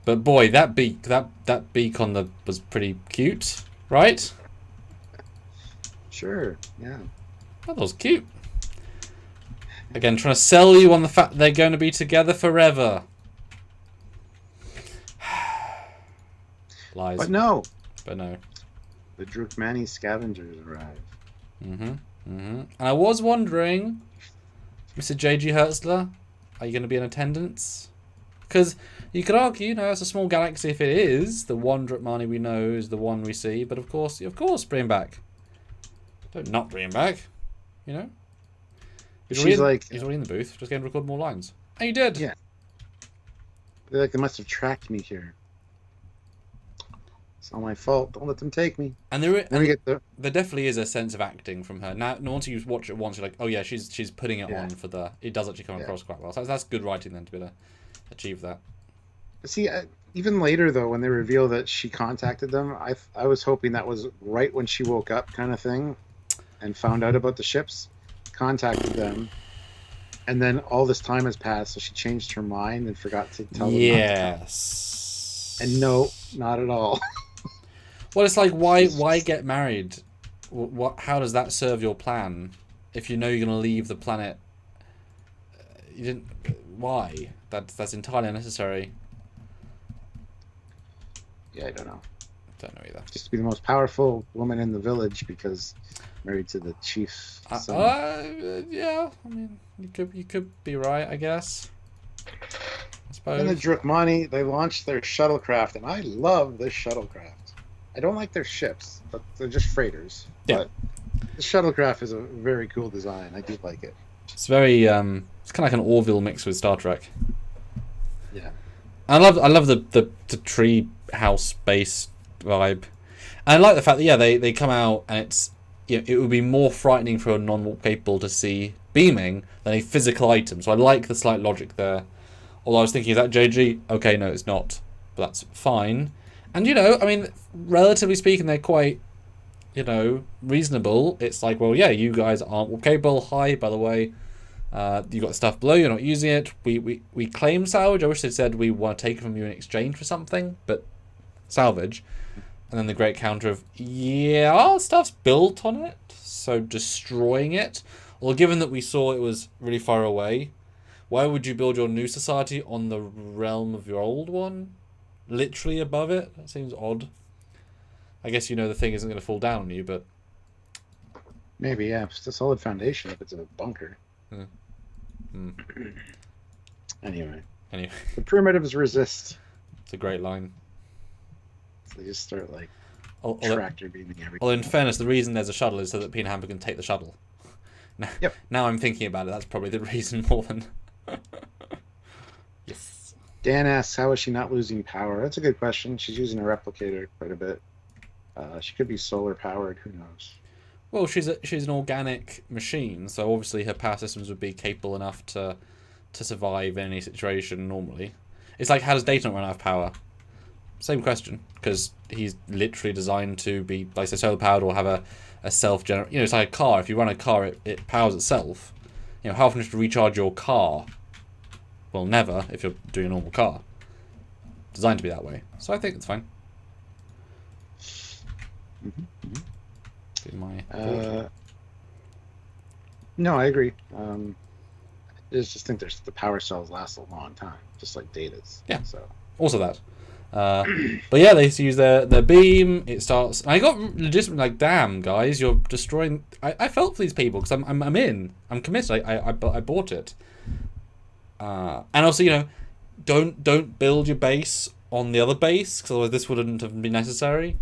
But boy, that beak on was pretty cute, right? Sure, yeah. That was cute. Again, trying to sell you on the fact that they're going to be together forever. Lies. But no. The Drukmani scavengers arrive. And I was wondering, Mr. J.G. Hertzler, are you going to be in attendance? Because you could argue, you know, it's a small galaxy if it is. The one Drukmani we know is the one we see. But of course, bring him back. Don't not bring him back. You know? He's already in the booth. Just going to record more lines. And you did. Yeah. They must have tracked me here. It's not my fault. Don't let them take me. And there definitely is a sense of acting from her. Now, once you watch it once, you're like, oh yeah, she's putting it on for the... It does actually come across quite well. So that's good writing then to be able to achieve that. See, even later though, when they reveal that she contacted them, I was hoping that was right when she woke up, kind of thing, and found out about the ships, contacted them, and then all this time has passed, so she changed her mind and forgot to tell them. Yes. And no, not at all. Well, it's like, why get married? How does that serve your plan? If you know you're going to leave the planet, you didn't. Why? That's entirely unnecessary. Yeah, I don't know. Don't know either. Just to be the most powerful woman in the village because married to the chief. Yeah. I mean, you could be right, I guess. I suppose. And the Drukmani, they launched their shuttlecraft, and I love this shuttlecraft. I don't like their ships, but they're just freighters. Yeah. But the shuttlecraft is a very cool design. I do like it. It's very it's kind of like an Orville mix with Star Trek. Yeah. I love the tree house base vibe. And I like the fact that they come out and it's, you know, it would be more frightening for a non-warp capable to see beaming than a physical item. So I like the slight logic there. Although I was thinking, is that JG? Okay, no, it's not. But that's fine. And, you know, I mean, relatively speaking, they're quite, you know, reasonable. It's like, well, yeah, you guys aren't warp capable. Hi, by the way. You got stuff below, you're not using it. We claim salvage. I wish they said we want to take it from you in exchange for something, but salvage. And then the great counter of, yeah, our stuff's built on it, so destroying it. Well, given that we saw it was really far away, why would you build your new society on the realm of your old one? Literally above it? That seems odd. I guess you know the thing isn't going to fall down on you, but... Maybe, yeah. It's a solid foundation if it's a bunker. Anyway. The primitives resist. It's a great line. So they just start, like, tractor beaming everything. Although, in fairness, the reason there's a shuttle is so that Peanut Hamper can take the shuttle. Now I'm thinking about it, that's probably the reason more than... Yes. Dan asks, how is she not losing power? That's a good question. She's using a replicator quite a bit. She could be solar powered. Who knows? Well, she's an organic machine, so obviously her power systems would be capable enough to survive any situation normally. It's like, how does Data not run out of power? Same question, because he's literally designed to be, like I said, solar powered or have a self-generate. You know, it's like a car. If you run a car, it powers itself. You know, how often do you recharge your car? Well, never if you're doing a normal car. Designed to be that way, so I think it's fine. No, I agree. I just think the power cells last a long time, just like Data's. Yeah. So also that. But yeah, they use their beam. It starts. I got legitimately like, damn guys, you're destroying. I felt for these people because I'm in. I'm committed. I bought it. And also, you know, don't build your base on the other base because otherwise this wouldn't have been necessary.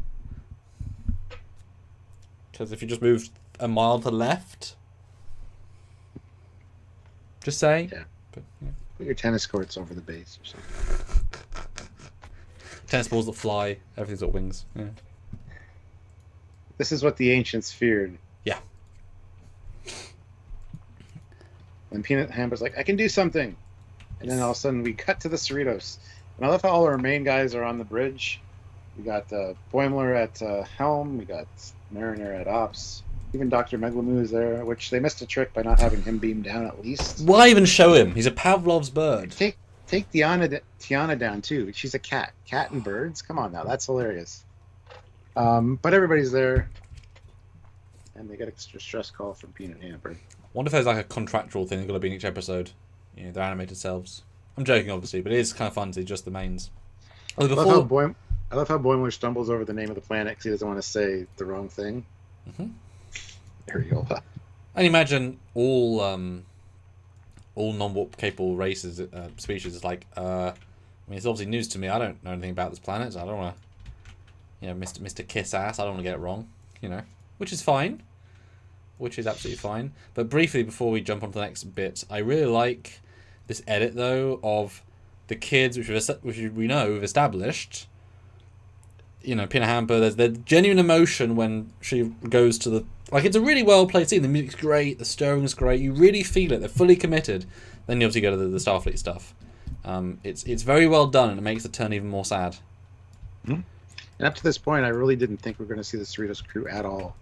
Because if you just moved a mile to the left, just saying. Yeah. But, yeah. Put your tennis courts over the base or something. Tennis balls that fly. Everything's got wings. Yeah. This is what the ancients feared. Yeah. And Peanut Hamper's like, I can do something. And then all of a sudden we cut to the Cerritos. And I love how all our main guys are on the bridge. We got Boimler at helm. We got Mariner at ops. Even Dr. Meglamoo is there, which they missed a trick by not having him beam down at least. Why even show him? He's a Pavlov's bird. Take Tiana down too. She's a cat. Cat and birds? Come on now, that's hilarious. But everybody's there. And they get a stress call from Peanut Hamper. I wonder if there's like a contractual thing that's got to be in each episode. You know, their animated selves. I'm joking, obviously, but it is kind of fun to see just the mains. I love how Boimler stumbles over the name of the planet because he doesn't want to say the wrong thing. There you go. And imagine all non-warp capable races, species is like, I mean, it's obviously news to me. I don't know anything about this planet, so I don't want to, you know, Mr. Kiss Ass. I don't want to get it wrong, you know, which is fine. Which is absolutely fine. But briefly, before we jump on to the next bit, I really like this edit, though, of the kids, which we know we've established. You know, Peanut Hamper, there's the genuine emotion when she goes to the... Like, it's a really well-played scene. The music's great, the stirring's great. You really feel it. They're fully committed. Then you obviously go to the Starfleet stuff. It's very well done, and it makes the turn even more sad. And up to this point, I really didn't think we were going to see the Cerritos crew at all.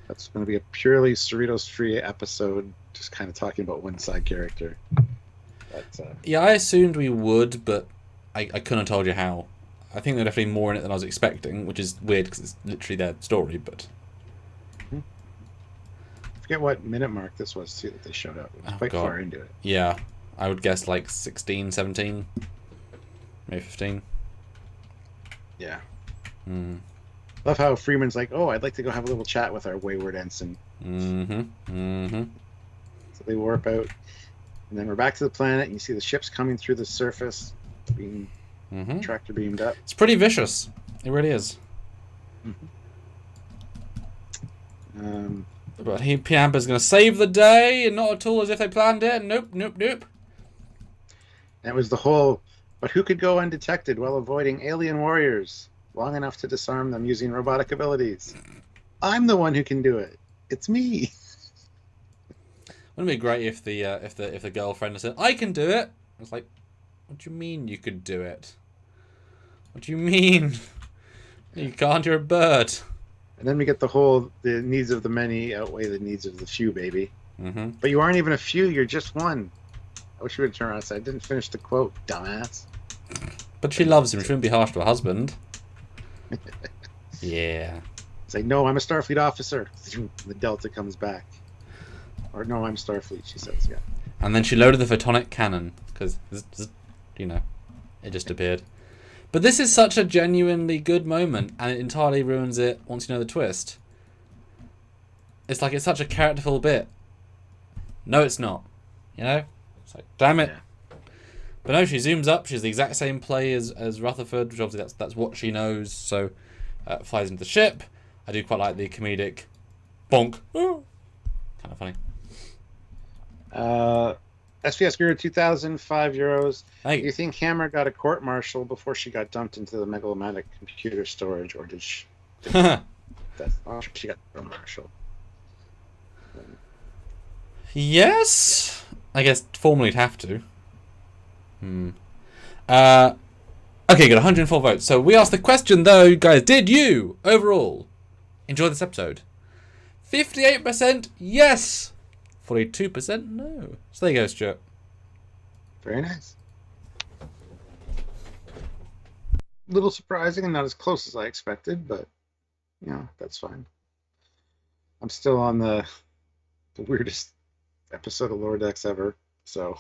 That's going to be a purely Cerritos-free episode, just kind of talking about one side character. But, yeah, I assumed we would, but I couldn't have told you how. I think there's definitely more in it than I was expecting, which is weird because it's literally their story, but... I forget what minute mark this was, too, that they showed up. It was quite far into it. Yeah, I would guess like 16, 17, maybe 15. Yeah. Love how Freeman's like, oh, I'd like to go have a little chat with our wayward ensign. So they warp out. And then we're back to the planet, and you see the ships coming through the surface, being tractor beamed up. It's pretty vicious. It really is. But Peanut Hamper's going to save the day, and not at all as if they planned it. Nope. And it was the whole, but who could go undetected while avoiding alien warriors long enough to disarm them using robotic abilities? I'm the one who can do it. It's me. Wouldn't it be great if the girlfriend had said, "I can do it"? It's like, what do you mean you could do it? What do you mean? You can't. You're a bird. And then we get the needs of the many outweigh the needs of the few, baby. But you aren't even a few. You're just one. I wish you would turn around and say, I didn't finish the quote, dumbass. But she loves him. She wouldn't be harsh to her husband. Yeah. It's like, no, I'm a Starfleet officer. The Delta comes back. Or, no, I'm Starfleet, she says, yeah. And then she loaded the photonic cannon, because, you know, it just appeared. But this is such a genuinely good moment, and it entirely ruins it once you know the twist. It's like it's such a characterful bit. No, it's not. You know? It's like, damn it. Yeah. But no, she zooms up. She's the exact same play as Rutherford, which obviously that's what she knows. So, flies into the ship. I do quite like the comedic bonk. Ooh. Kind of funny. SPS Guru 2000, €5. Hey. Do you think Hammer got a court-martial before she got dumped into the megalomaniac computer storage, or did she? She got a martial. Yes, I guess formally it'd have to. Okay, got 104 votes. So we asked the question though, guys. Did you overall enjoy this episode? 58% yes. 42% no. So there you go, Stuart. Very nice. A little surprising and not as close as I expected, but you know, that's fine. I'm still on the weirdest episode of Lower Decks ever. So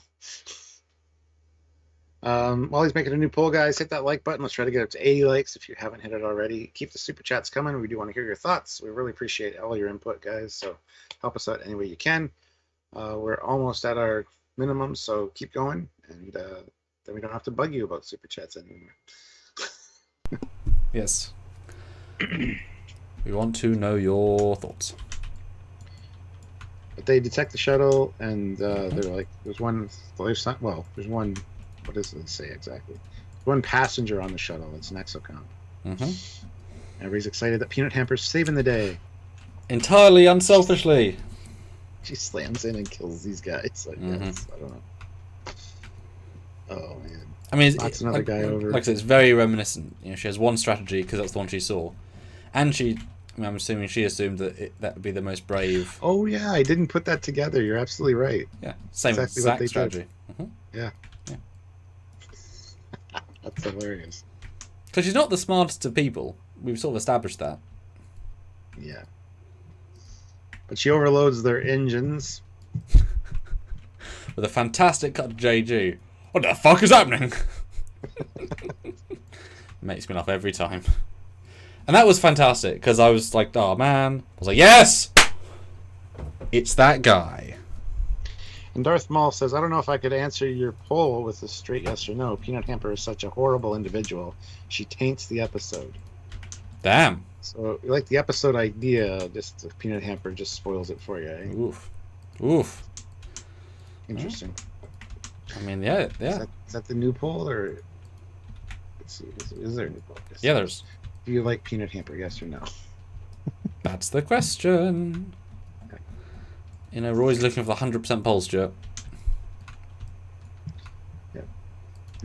while he's making a new poll, guys, hit that like button. Let's try to get up to 80 likes if you haven't hit it already. Keep the super chats coming. We do want to hear your thoughts. We really appreciate all your input, guys. So help us out any way you can. We're almost at our minimum, so keep going, and then we don't have to bug you about super chats anymore. Yes. We want to know your thoughts. But they detect the shuttle, and they're like, there's one. There's one. What does it say exactly? One passenger on the shuttle. It's an exocom. Everybody's excited that Peanut Hamper's saving the day. Entirely unselfishly. She slams in and kills these guys. Like, yes, I don't know. Oh man. I mean, knocks another guy over. Like I said, it's very reminiscent. You know, she has one strategy because that's the one she saw, and I'm assuming she assumed that that would be the most brave. Oh yeah, I didn't put that together. You're absolutely right. Yeah, same exact strategy. Yeah. That's hilarious. Because she's not the smartest of people. We've sort of established that. Yeah. But she overloads their engines. With a fantastic cut to JG. What the fuck is happening? Makes me laugh every time. And that was fantastic, because I was like, oh man. I was like, yes! It's that guy. And Darth Maul says, I don't know if I could answer your poll with a straight yes or no. Peanut Hamper is such a horrible individual. She taints the episode. Damn. So, like the episode idea, just the Peanut Hamper just spoils it for you. Eh? Oof. Oof. Interesting. I mean, yeah. Is that the new poll, or let's see, is there a new poll? Yeah, there's. Do you like Peanut Hamper? Yes or no? That's the question. Okay. You know, Roy's looking for the 100% poll, Stuart. Yeah.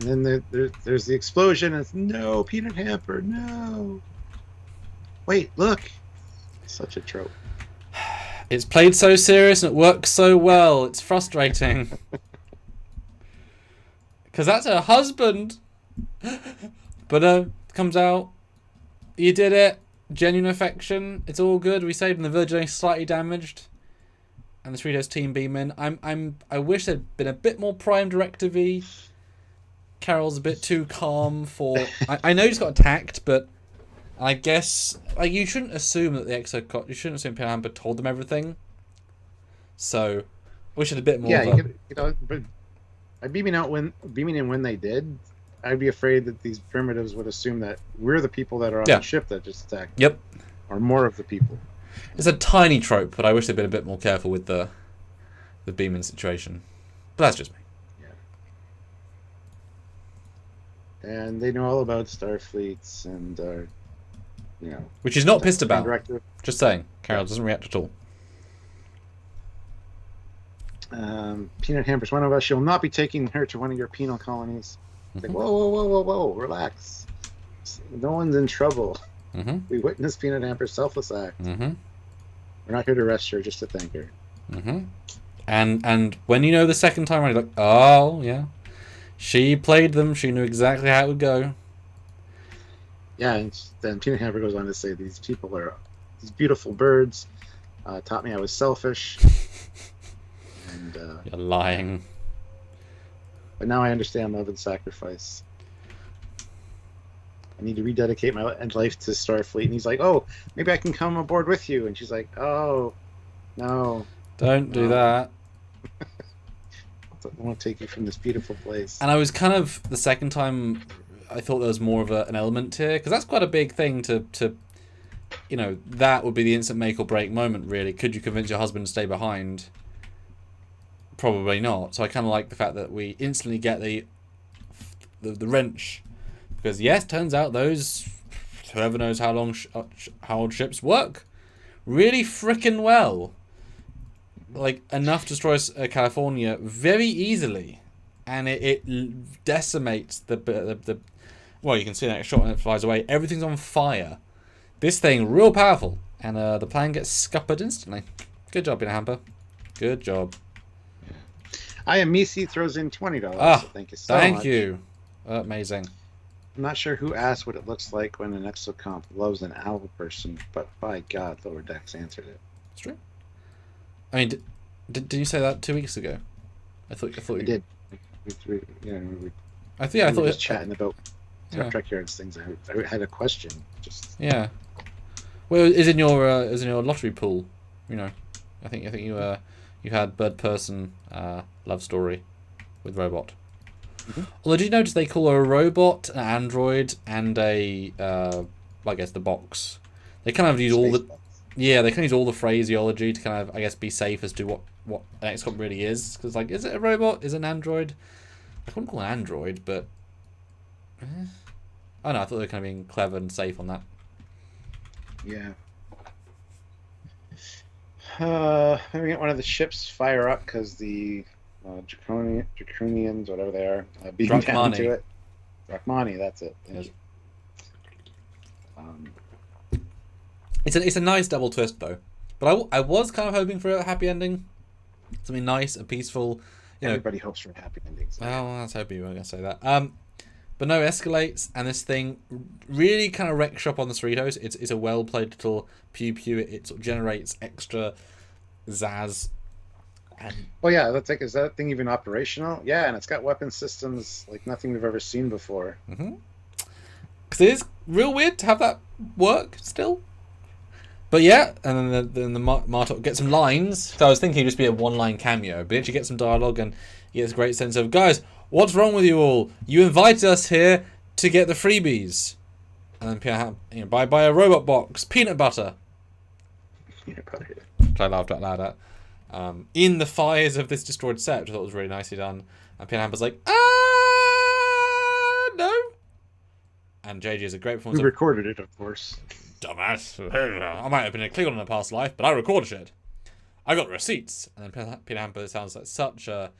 And then there's the explosion. And it's no Peanut Hamper, no. Wait, look. Such a trope. It's played so serious and it works so well. It's frustrating. Because that's her husband. But comes out. You did it. Genuine affection. It's all good. We saved him. The Virgin slightly damaged. And the Cerritos team beam in. I wish there'd been a bit more Prime Directive-y. Carol's a bit too calm for... I know he's got attacked, but I guess like you shouldn't assume that the you shouldn't assume Peanut Hamper told them everything. So, wish it a bit more. Yeah, but by beaming in when they did, I'd be afraid that these primitives would assume that we're the people that are on the ship that just attacked. Yep. Or more of the people. It's a tiny trope, but I wish they'd been a bit more careful with the beaming situation. But that's just me. Yeah. And they know all about Starfleets and, which he's not pissed about. Directive. Just saying. Carol doesn't react at all. Peanut Hamper's one of us. She'll not be taking her to one of your penal colonies. It's like, whoa, relax. No one's in trouble. We witnessed Peanut Hamper's selfless act. We're not here to arrest her, just to thank her. And when you know the second time around, you're like, oh, yeah. She played them. She knew exactly how it would go. Yeah, and then Peanut Hamper goes on to say, these people are these beautiful birds. Taught me I was selfish. And you're lying. But now I understand love and sacrifice. need to rededicate my life to Starfleet. And he's like, oh, maybe I can come aboard with you. And she's like, oh, no. Don't do that. I want to take you from this beautiful place. And I was kind of, the second time, I thought there was more of an element here, because that's quite a big thing to, you know, that would be the instant make or break moment, really. Could you convince your husband to stay behind? Probably not. So I kind of like the fact that we instantly get the wrench, because yes, turns out those, whoever knows how long how old ships work, really frickin' well. Like, enough to destroy California very easily, and it decimates the well, you can see that shot and it flies away. Everything's on fire. This thing real powerful, and the plane gets scuppered instantly. Good job, Peanut Hamper. Good job. I am Misi throws in $20. Ah, so thank you so much. Thank you. Amazing. I'm not sure who asked what it looks like when an exocomp loves an owl person, but by God, Lower Decks answered it. It's true. I mean, did you say that 2 weeks ago? I thought I you did. We I thought were just chatting about Trekyards things. I had a question. Just yeah. Well, is in your lottery pool. You know, I think you had bird person love story with robot. Mm-hmm. Although, did you notice they call her a robot, an android, and I guess the box. They kind of use all the they kind of use all the phraseology to kind of, I guess, be safe as to what an XCOM really is. Because, like, is it a robot? Is it an android? I wouldn't call it an android, but I don't know. I thought they were kind of being clever and safe on that. Yeah. We get one of the ships fire up because the Draconians, whatever they are, beat down to it. Rachmani, that's it. Yes. It's a nice double twist though, but I was kind of hoping for a happy ending, something nice and peaceful. You know, everybody hopes for a happy ending. So. Well, I was hoping you were going to say that. But no, escalates, and this thing really kind of wrecks shop on the Cerritos. It's a well played little pew pew. It sort of generates extra zazz. And oh yeah, that's like, is that thing even operational? Yeah, and it's got weapon systems like nothing we've ever seen before. Mm-hmm. Because it is real weird to have that work still. But yeah, and then the Martok gets some lines. So I was thinking it'd just be a one-line cameo, but actually get some dialogue and you get this great sense of, guys, what's wrong with you all? You invited us here to get the freebies. And then buy a robot box, peanut butter. Peanut butter. Which I laughed out loud at. In the fires of this destroyed set, which I thought was really nicely done. And Peanut Hamper's like, no. And JJ is a great performance. We recorded it, of course. Dumbass. I might have been a Klingon in a past life, but I recorded it. I got receipts. And then Peanut Hamper sounds like such a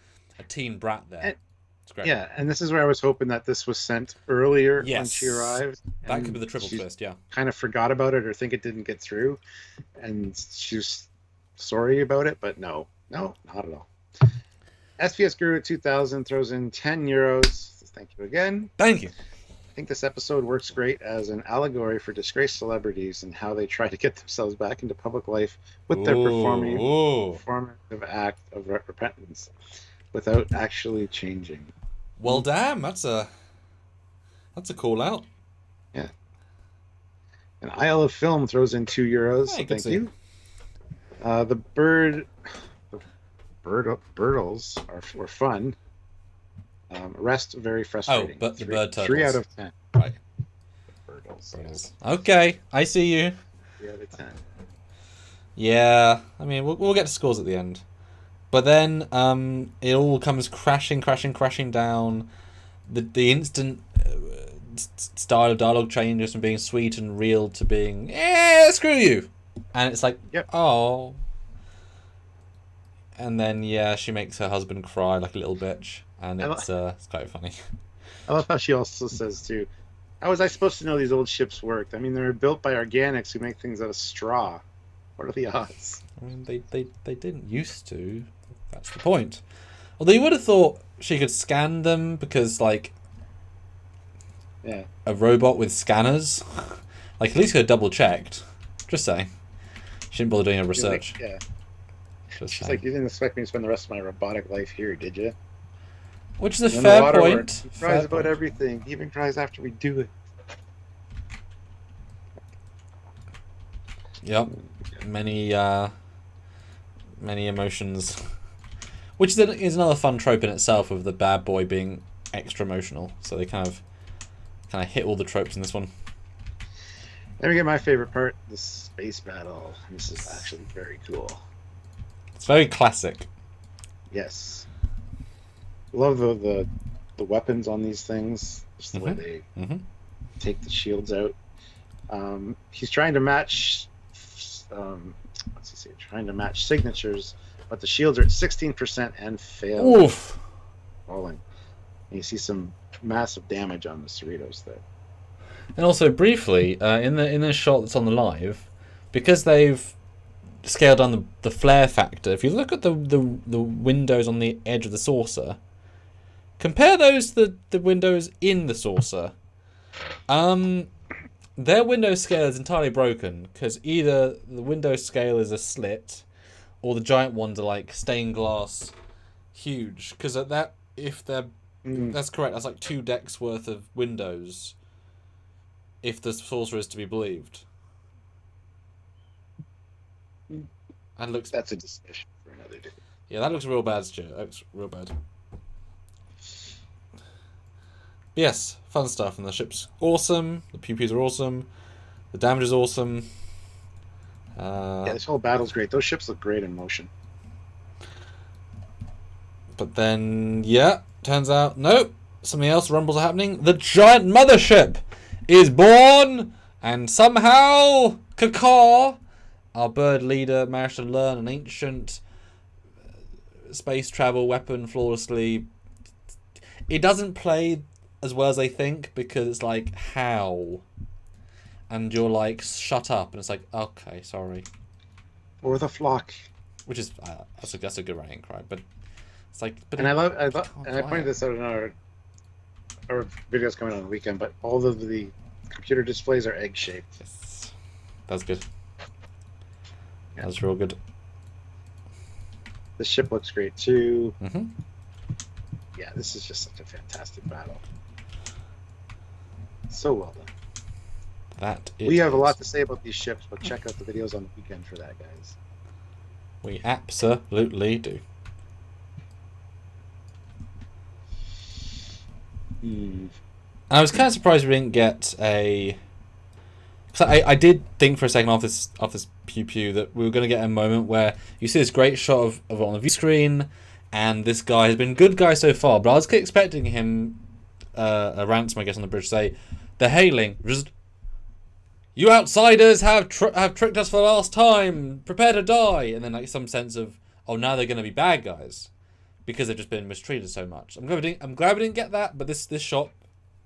teen brat there. It's great. Yeah, and this is where I was hoping that this was sent earlier when she arrived. That could be the triple twist, yeah. Kind of forgot about it or think it didn't get through. And she was sorry about it, but no, not at all. SPS Guru 2000 throws in €10. Thank you again. Thank you. I think this episode works great as an allegory for disgraced celebrities and how they try to get themselves back into public life with their performative act of repentance without actually changing. Well, damn, that's a call out. Yeah. And Isle of Film throws in €2. Hey, thank you. The Birdles were fun. Rest very frustrating. Oh, but the bird turtles. 3 out of 10. Right. Birdles. Okay, I see you. 3 out of 10. Yeah, I mean, we'll get to scores at the end. But then it all comes crashing down. The instant style of dialogue changes from being sweet and real to being, screw you. And it's like, yep. Oh. And then, she makes her husband cry like a little bitch. And it's quite funny. I love how she also says, too, how was I supposed to know these old ships worked? I mean, they were built by organics who make things out of straw. What are the odds? I mean, they didn't used to. That's the point. Although you would have thought she could scan them because, like, yeah, a robot with scanners, like, at least could have double-checked. Just saying. She didn't bother doing her research. Like, yeah. She's like, you didn't expect me to spend the rest of my robotic life here, did you? Which is a fair point. He cries about everything. He even cries after we do it. Yep. Many emotions. Which is another fun trope in itself of the bad boy being extra emotional. So they kind of hit all the tropes in this one. Let me get my favorite part, the space battle. This is actually very cool. It's very classic. Yes. Love the weapons on these things. Just the way they take the shields out. He's trying to match what's he say? Trying to match signatures, but the shields are at 16% and fail. Oof. Falling. And you see some massive damage on the Cerritos there. And also briefly, in the shot that's on the live, because they've scaled down the flare factor, if you look at the windows on the edge of the saucer, compare those to the windows in the saucer. Their window scale is entirely broken, because either the window scale is a slit, or the giant ones are like stained glass huge. Because if they're that's correct, that's like 2 decks worth of windows, if the saucer is to be believed. And looks. That's a discussion for another day. Yeah, that looks real bad, Stu. That looks real bad. Yes, fun stuff, and the ship's awesome. The pew-pews are awesome. The damage is awesome. Yeah, this whole battle's great. Those ships look great in motion. But then, yeah, turns out, nope, something else, rumbles are happening. The giant mothership is born, and somehow, Kakar, our bird leader, managed to learn an ancient space travel weapon flawlessly. It doesn't play as well as they think, because it's like, how? And you're like, shut up, and it's like, okay, sorry. Or the flock. Which is, that's a good running cry, but it's like, but and I pointed this out in our videos coming on the weekend, but all of the computer displays are egg-shaped. Yes. That's good. Yeah. That's real good. The ship looks great too. Mm-hmm. Yeah, this is just such a fantastic battle. So well done. We have a lot to say about these ships, but check out the videos on the weekend for that, guys. We absolutely do. I was kind of surprised we didn't get a. Cause I did think for a second off this pew pew that we were going to get a moment where you see this great shot of it on the view screen, and this guy has been a good guy so far, but I was expecting him, a ransom I guess on the bridge, say, "They're hailing. You outsiders have tricked us for the last time. Prepare to die." And then like some sense of, oh, now they're going to be bad guys because they've just been mistreated so much. I'm glad we didn't get that, but this shot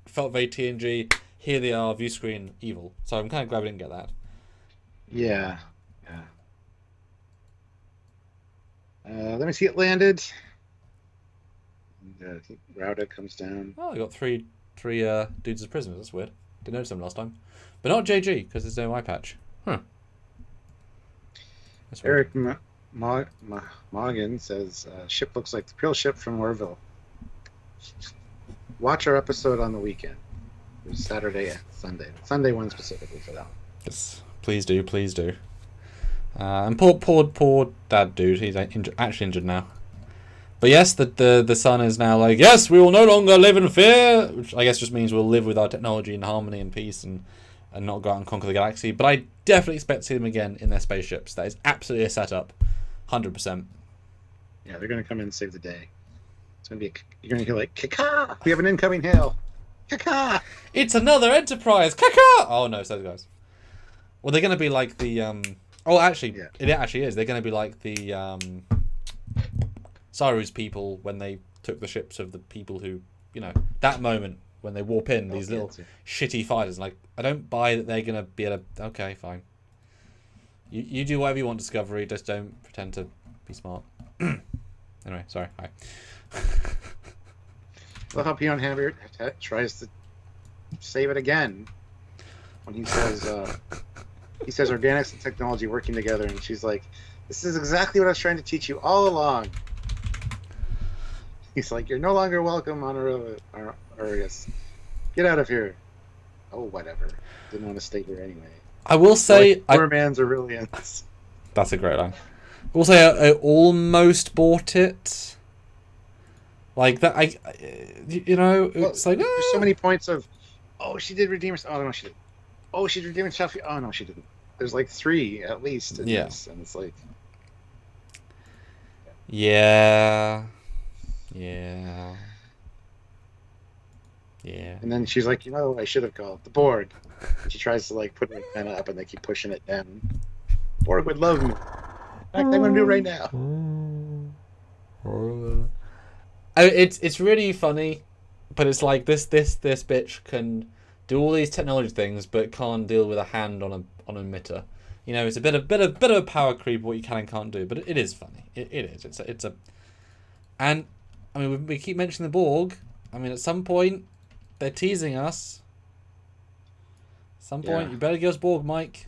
felt very TNG. Here they are, view screen, evil. So I'm kind of glad we didn't get that. Yeah. Let me see it landed. I think Rauda comes down. Oh, we got three dudes as prisoners. That's weird. Didn't notice them last time. But not JG, because there's no eye patch. Huh. Eric Morgan says, ship looks like the Peel ship from Orville. Watch our episode on the weekend. It was Saturday and Sunday. Sunday one specifically for that one. Yes, please do, please do. And poor dad dude, he's actually injured now. But yes, the son is now like, yes, we will no longer live in fear, which I guess just means we'll live with our technology in harmony and peace and not go out and conquer the galaxy. But I definitely expect to see them again in their spaceships. That is absolutely a setup. 100%. Yeah, they're going to come in and save the day. It's going to be you're going to hear like, Kaka! We have an incoming hail. Kaka! It's another Enterprise. Kaka! Oh no, it's those guys. Well, they're going to be like the oh, actually, yeah. It actually is. They're going to be like the Saru's people when they took the ships of the people who, that moment when they warp in, these little shitty fighters. Like, I don't buy that they're going to be able to... Okay, fine. You do whatever you want, Discovery. Just don't pretend to be smart. Anyway, sorry. Hi. Well, how Peanut Hamper tries to save it again when he says organics and technology working together, and she's like, "This is exactly what I was trying to teach you all along." He's like, "You're no longer welcome on Arius. Get out of here." Oh, whatever. Didn't want to stay here anyway. I will say... Mermans are really in this. That's a great line. I will say I almost bought it. Like, that, you know, it's like... There's so many points of, oh, she did redeem herself. Oh, no, she didn't. Oh, she did redeem herself. Oh, no, she didn't. There's like 3 at least in this, and it's like... Yeah. And then she's like, I should have called the board. And she tries to like put an antenna up, and they keep pushing it down. Board would love me. In fact, I'm gonna do it right now. It's really funny, but it's like this bitch can do all these technology things, but can't deal with a hand on an emitter. You know, it's a bit of a power creep what you can and can't do, but it is funny. It is. It's a. And I mean, we keep mentioning the Borg. I mean, at some point, they're teasing us. At some point, you better give us Borg, Mike.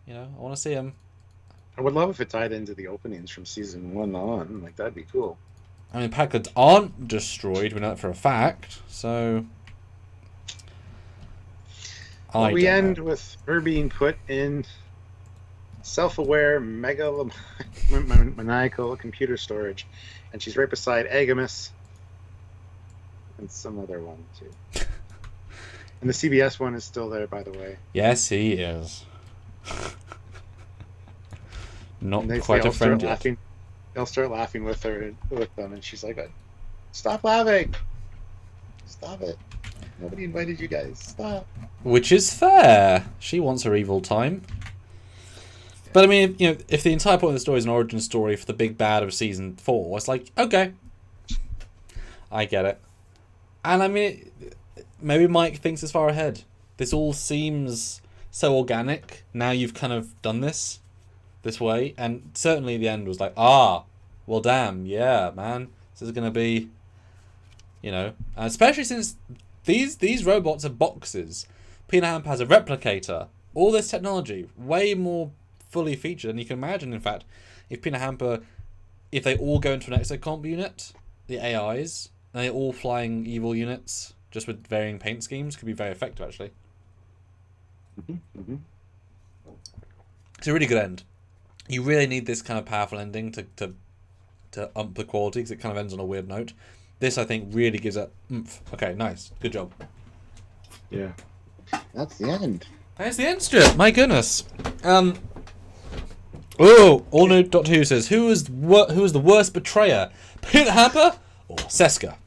You know, I want to see him. I would love if it tied into the openings from season 1 on. Like, that'd be cool. I mean, Packards aren't destroyed. We know that for a fact. So. We end with her being put in self-aware, maniacal computer storage, and she's right beside Agamus and some other one too. And the CBS one is still there, by the way. Yes, he is. Not quite a friend yet. They'll start laughing with them, and she's like, "Stop laughing! Stop it! Nobody invited you guys. Stop." Which is fair. She wants her evil time. But I mean, if the entire point of the story is an origin story for the big bad of season 4, it's like, okay, I get it. And I mean, maybe Mike thinks as far ahead. This all seems so organic. Now you've kind of done this way, and certainly the end was like, well, damn, yeah, man, this is gonna be, especially since these robots are boxes. Peanut Hamper has a replicator. All this technology, way more fully featured, and you can imagine, in fact, if Peanut Hamper, if they all go into an exocomp unit, the AIs, and they're all flying evil units, just with varying paint schemes, could be very effective, actually. It's a really good end. You really need this kind of powerful ending to ump the quality, because it kind of ends on a weird note. This, I think, really gives it oomph. Okay, nice. Good job. Yeah. That's the end. That's the end, Stuart. My goodness. All new Doctor Who says, who is the worst betrayer? Peanut Hamper or Seska?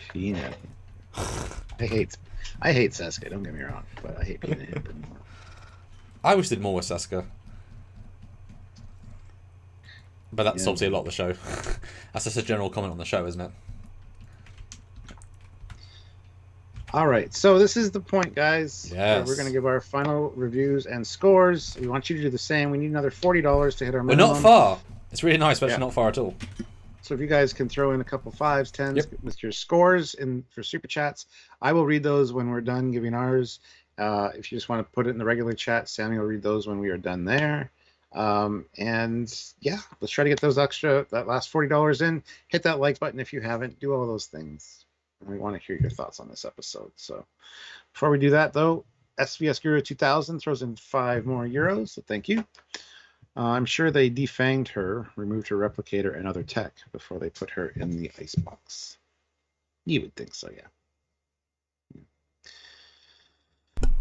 Peanut. I hate Seska, don't get me wrong, but I hate Peanut Hamper more. I wish they did more with Seska. But that's obviously a lot of the show. That's just a general comment on the show, isn't it? All right, so this is the point, guys. Yes. We're going to give our final reviews and scores. We want you to do the same. We need another $40 to hit our minimum. We're not far. It's really nice, but not far at all. So if you guys can throw in a couple 5s, 10s with your scores for Super Chats, I will read those when we're done giving ours. If you just want to put it in the regular chat, Sammy will read those when we are done there. And yeah, let's try to get that last $40 in. Hit that like button if you haven't. Do all those things. We want to hear your thoughts on this episode. So before we do that, though, SVS Guru 2000 throws in 5 more euros. So thank you. I'm sure they defanged her, removed her replicator and other tech before they put her in the icebox. You would think so, yeah.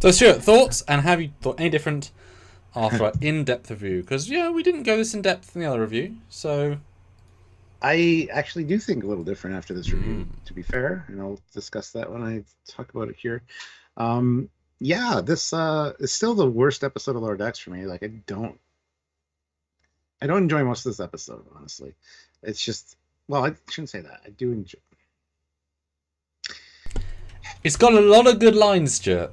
So, Stuart, thoughts? And have you thought any different after our in-depth review? Because, we didn't go this in-depth in the other review, so... I actually do think a little different after this review, to be fair, and I'll discuss that when I talk about it here. This is still the worst episode of Lower Decks for me. Like, I don't enjoy most of this episode, honestly. It's just, well, I shouldn't say that. I do enjoy. It's got a lot of good lines, Stuart.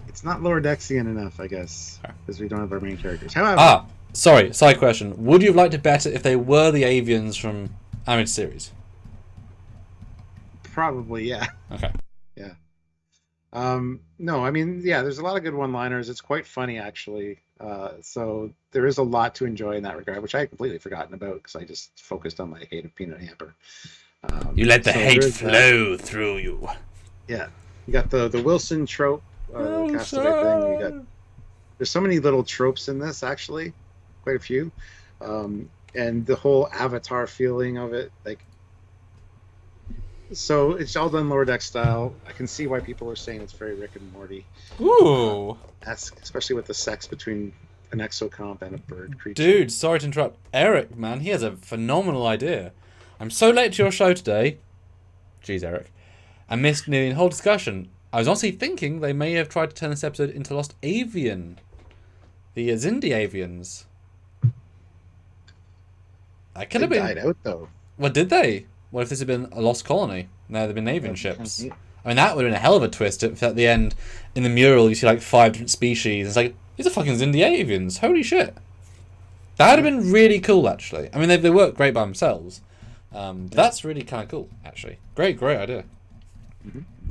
It's not Lower Decksian enough, I guess, because we don't have our main characters. However, sorry, side question. Would you have liked it better if they were the avians from Animated Series? Probably, yeah. Okay. Yeah. No, I mean, there's a lot of good one-liners. It's quite funny, actually. So there is a lot to enjoy in that regard, which I had completely forgotten about because I just focused on my hate of Peanut Hamper. You let the hate flow through you. Yeah. You got the Wilson trope the castaway thing. You got there's so many little tropes in this, actually, quite a few, and the whole Avatar feeling of it, like. So it's all done lower deck style. I can see why people are saying it's very Rick and Morty. Ooh. Especially with the sex between an exocomp and a bird creature. Dude, sorry to interrupt. Eric, man, he has a phenomenal idea. I'm so late to your show today. Jeez, Eric. I missed nearly the whole discussion. I was honestly thinking they may have tried to turn this episode into Lost Avian. The Zindi Avians. That could have been... died out, though. Well, did they? What if this had been a lost colony? Now they've been avian ships. I mean, that would have been a hell of a twist if at the end, in the mural, you see like 5 different species. It's like, these are fucking Zindi avians. Holy shit. That would have been really cool, actually. I mean, they work great by themselves. But that's really kind of cool, actually. Great idea.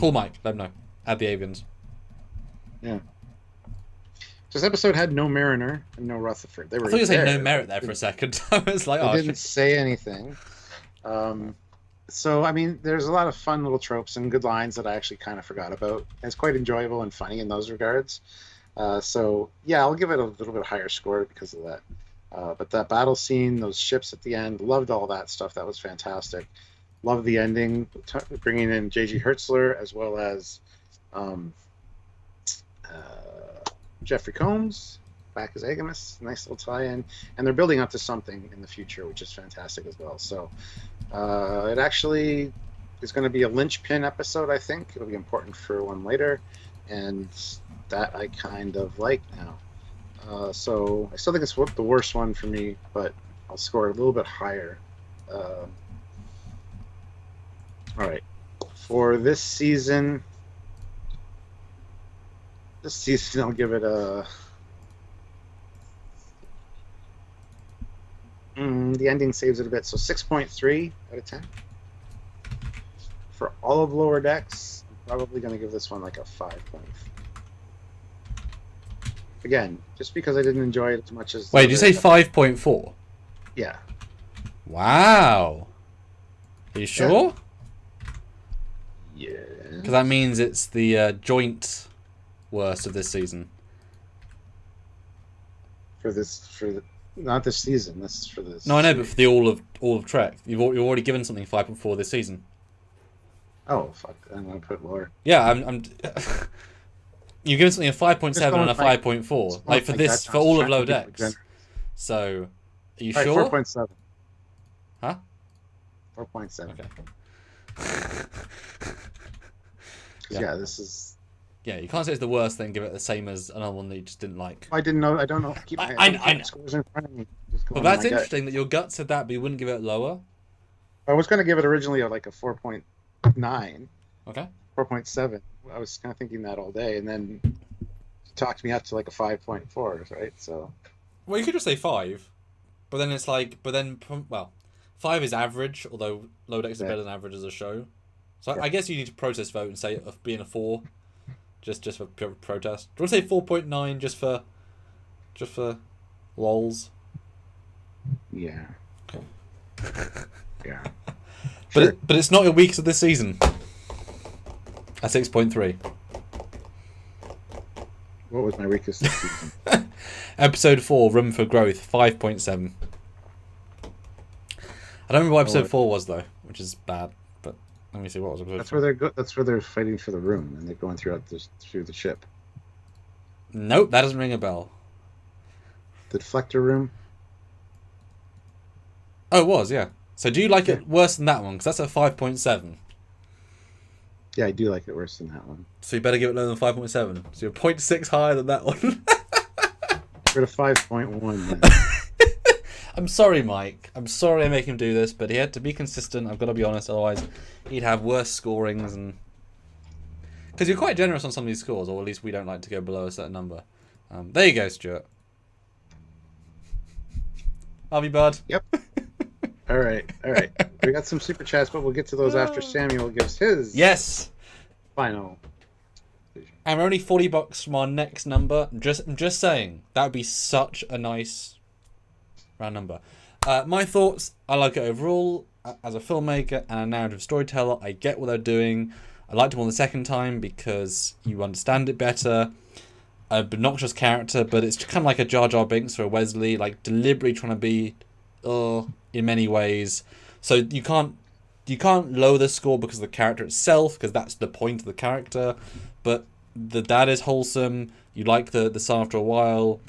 Call Mike, let him know. Add the avians. Yeah. This episode had no Mariner and no Rutherford. They were I thought you were saying no merit there for a second. I was like, they didn't say anything. So, I mean, there's a lot of fun little tropes and good lines that I actually kind of forgot about. It's quite enjoyable and funny in those regards. So, yeah, I'll give it a little bit higher score because of that. But that battle scene, those ships at the end, loved all that stuff. That was fantastic. Loved the ending, bringing in J.G. Hertzler as well as Jeffrey Combs back as Agamus. Nice little tie-in. And they're building up to something in the future, which is fantastic as well. So it actually is going to be a linchpin episode, I think. It'll be important for one later. And that I kind of like now. So I still think it's the worst one for me, but I'll score a little bit higher. All right. For this season, I'll give it a... the ending saves it a bit, so 6.3 out of 10. For all of Lower Decks, I'm probably going to give this one like a 5.4. Again, just because I didn't enjoy it as much as... Wait, did you say 5.4? Yeah. Wow. Are you sure? Yeah. Because that means it's the joint worst of this season. Not this season. This is for this. No, I know, but for the all of Trek, you've already given something 5.4 this season. Oh fuck! I'm gonna put lower. Yeah, I'm you've given something a 5.7 and a 5.4, like for this for all of Low Decks. So, are you sure? 4.7. Huh? 4.7. Okay. Yeah, this is. Yeah, you can't say it's the worst thing. Give it the same as another one that you just didn't like. I didn't know. I don't know. I know. Scores in front of me. But that's interesting that your gut said that, but you wouldn't give it lower. I was going to give it originally like a 4.9. Okay. 4.7. I was kind of thinking that all day, and then you talked me up to like a 5.4, right? So. Well, you could just say 5, but then it's like, well, 5 is average, although Low Decks is better than average as a show. So I guess you need to protest vote and say of being a 4. Just for pure protest. Do you want to say 4.9 just for lols? Yeah. Okay. Yeah. But it's not your weakest of this season. At 6.3. What was my weakest this season? Episode 4, Room for Growth, 5.7. I don't remember what episode 4 was though, which is bad. But let me see what was episode. That's where they're fighting for the room, and they're going through the ship. Nope, that doesn't ring a bell. The deflector room. Oh, it was, yeah. So do you like it worse than that one? Because that's a 5.7. Yeah, I do like it worse than that one. So you better give it lower than 5.7. So you're 0.6 higher than that one. Give it a 5.1 then. I'm sorry, Mike. I'm sorry I make him do this, but he had to be consistent. I've got to be honest, otherwise he'd have worse scorings. And because you're quite generous on some of these scores, or at least we don't like to go below a certain number. There you go, Stuart. Love you, bud. Yep. All right. We got some super chats, but we'll get to those after Samuel gives his final. And we're only $40 from our next number. I'm just saying that would be such a nice round number. My thoughts, I like it overall. As a filmmaker and a narrative storyteller, I get what they're doing. I liked it more the second time because you understand it better. Obnoxious character, but it's kind of like a Jar Jar Binks or a Wesley, like deliberately trying to be, in many ways. So you can't lower the score because of the character itself, because that's the point of the character. But the dad is wholesome. You like the son after a while.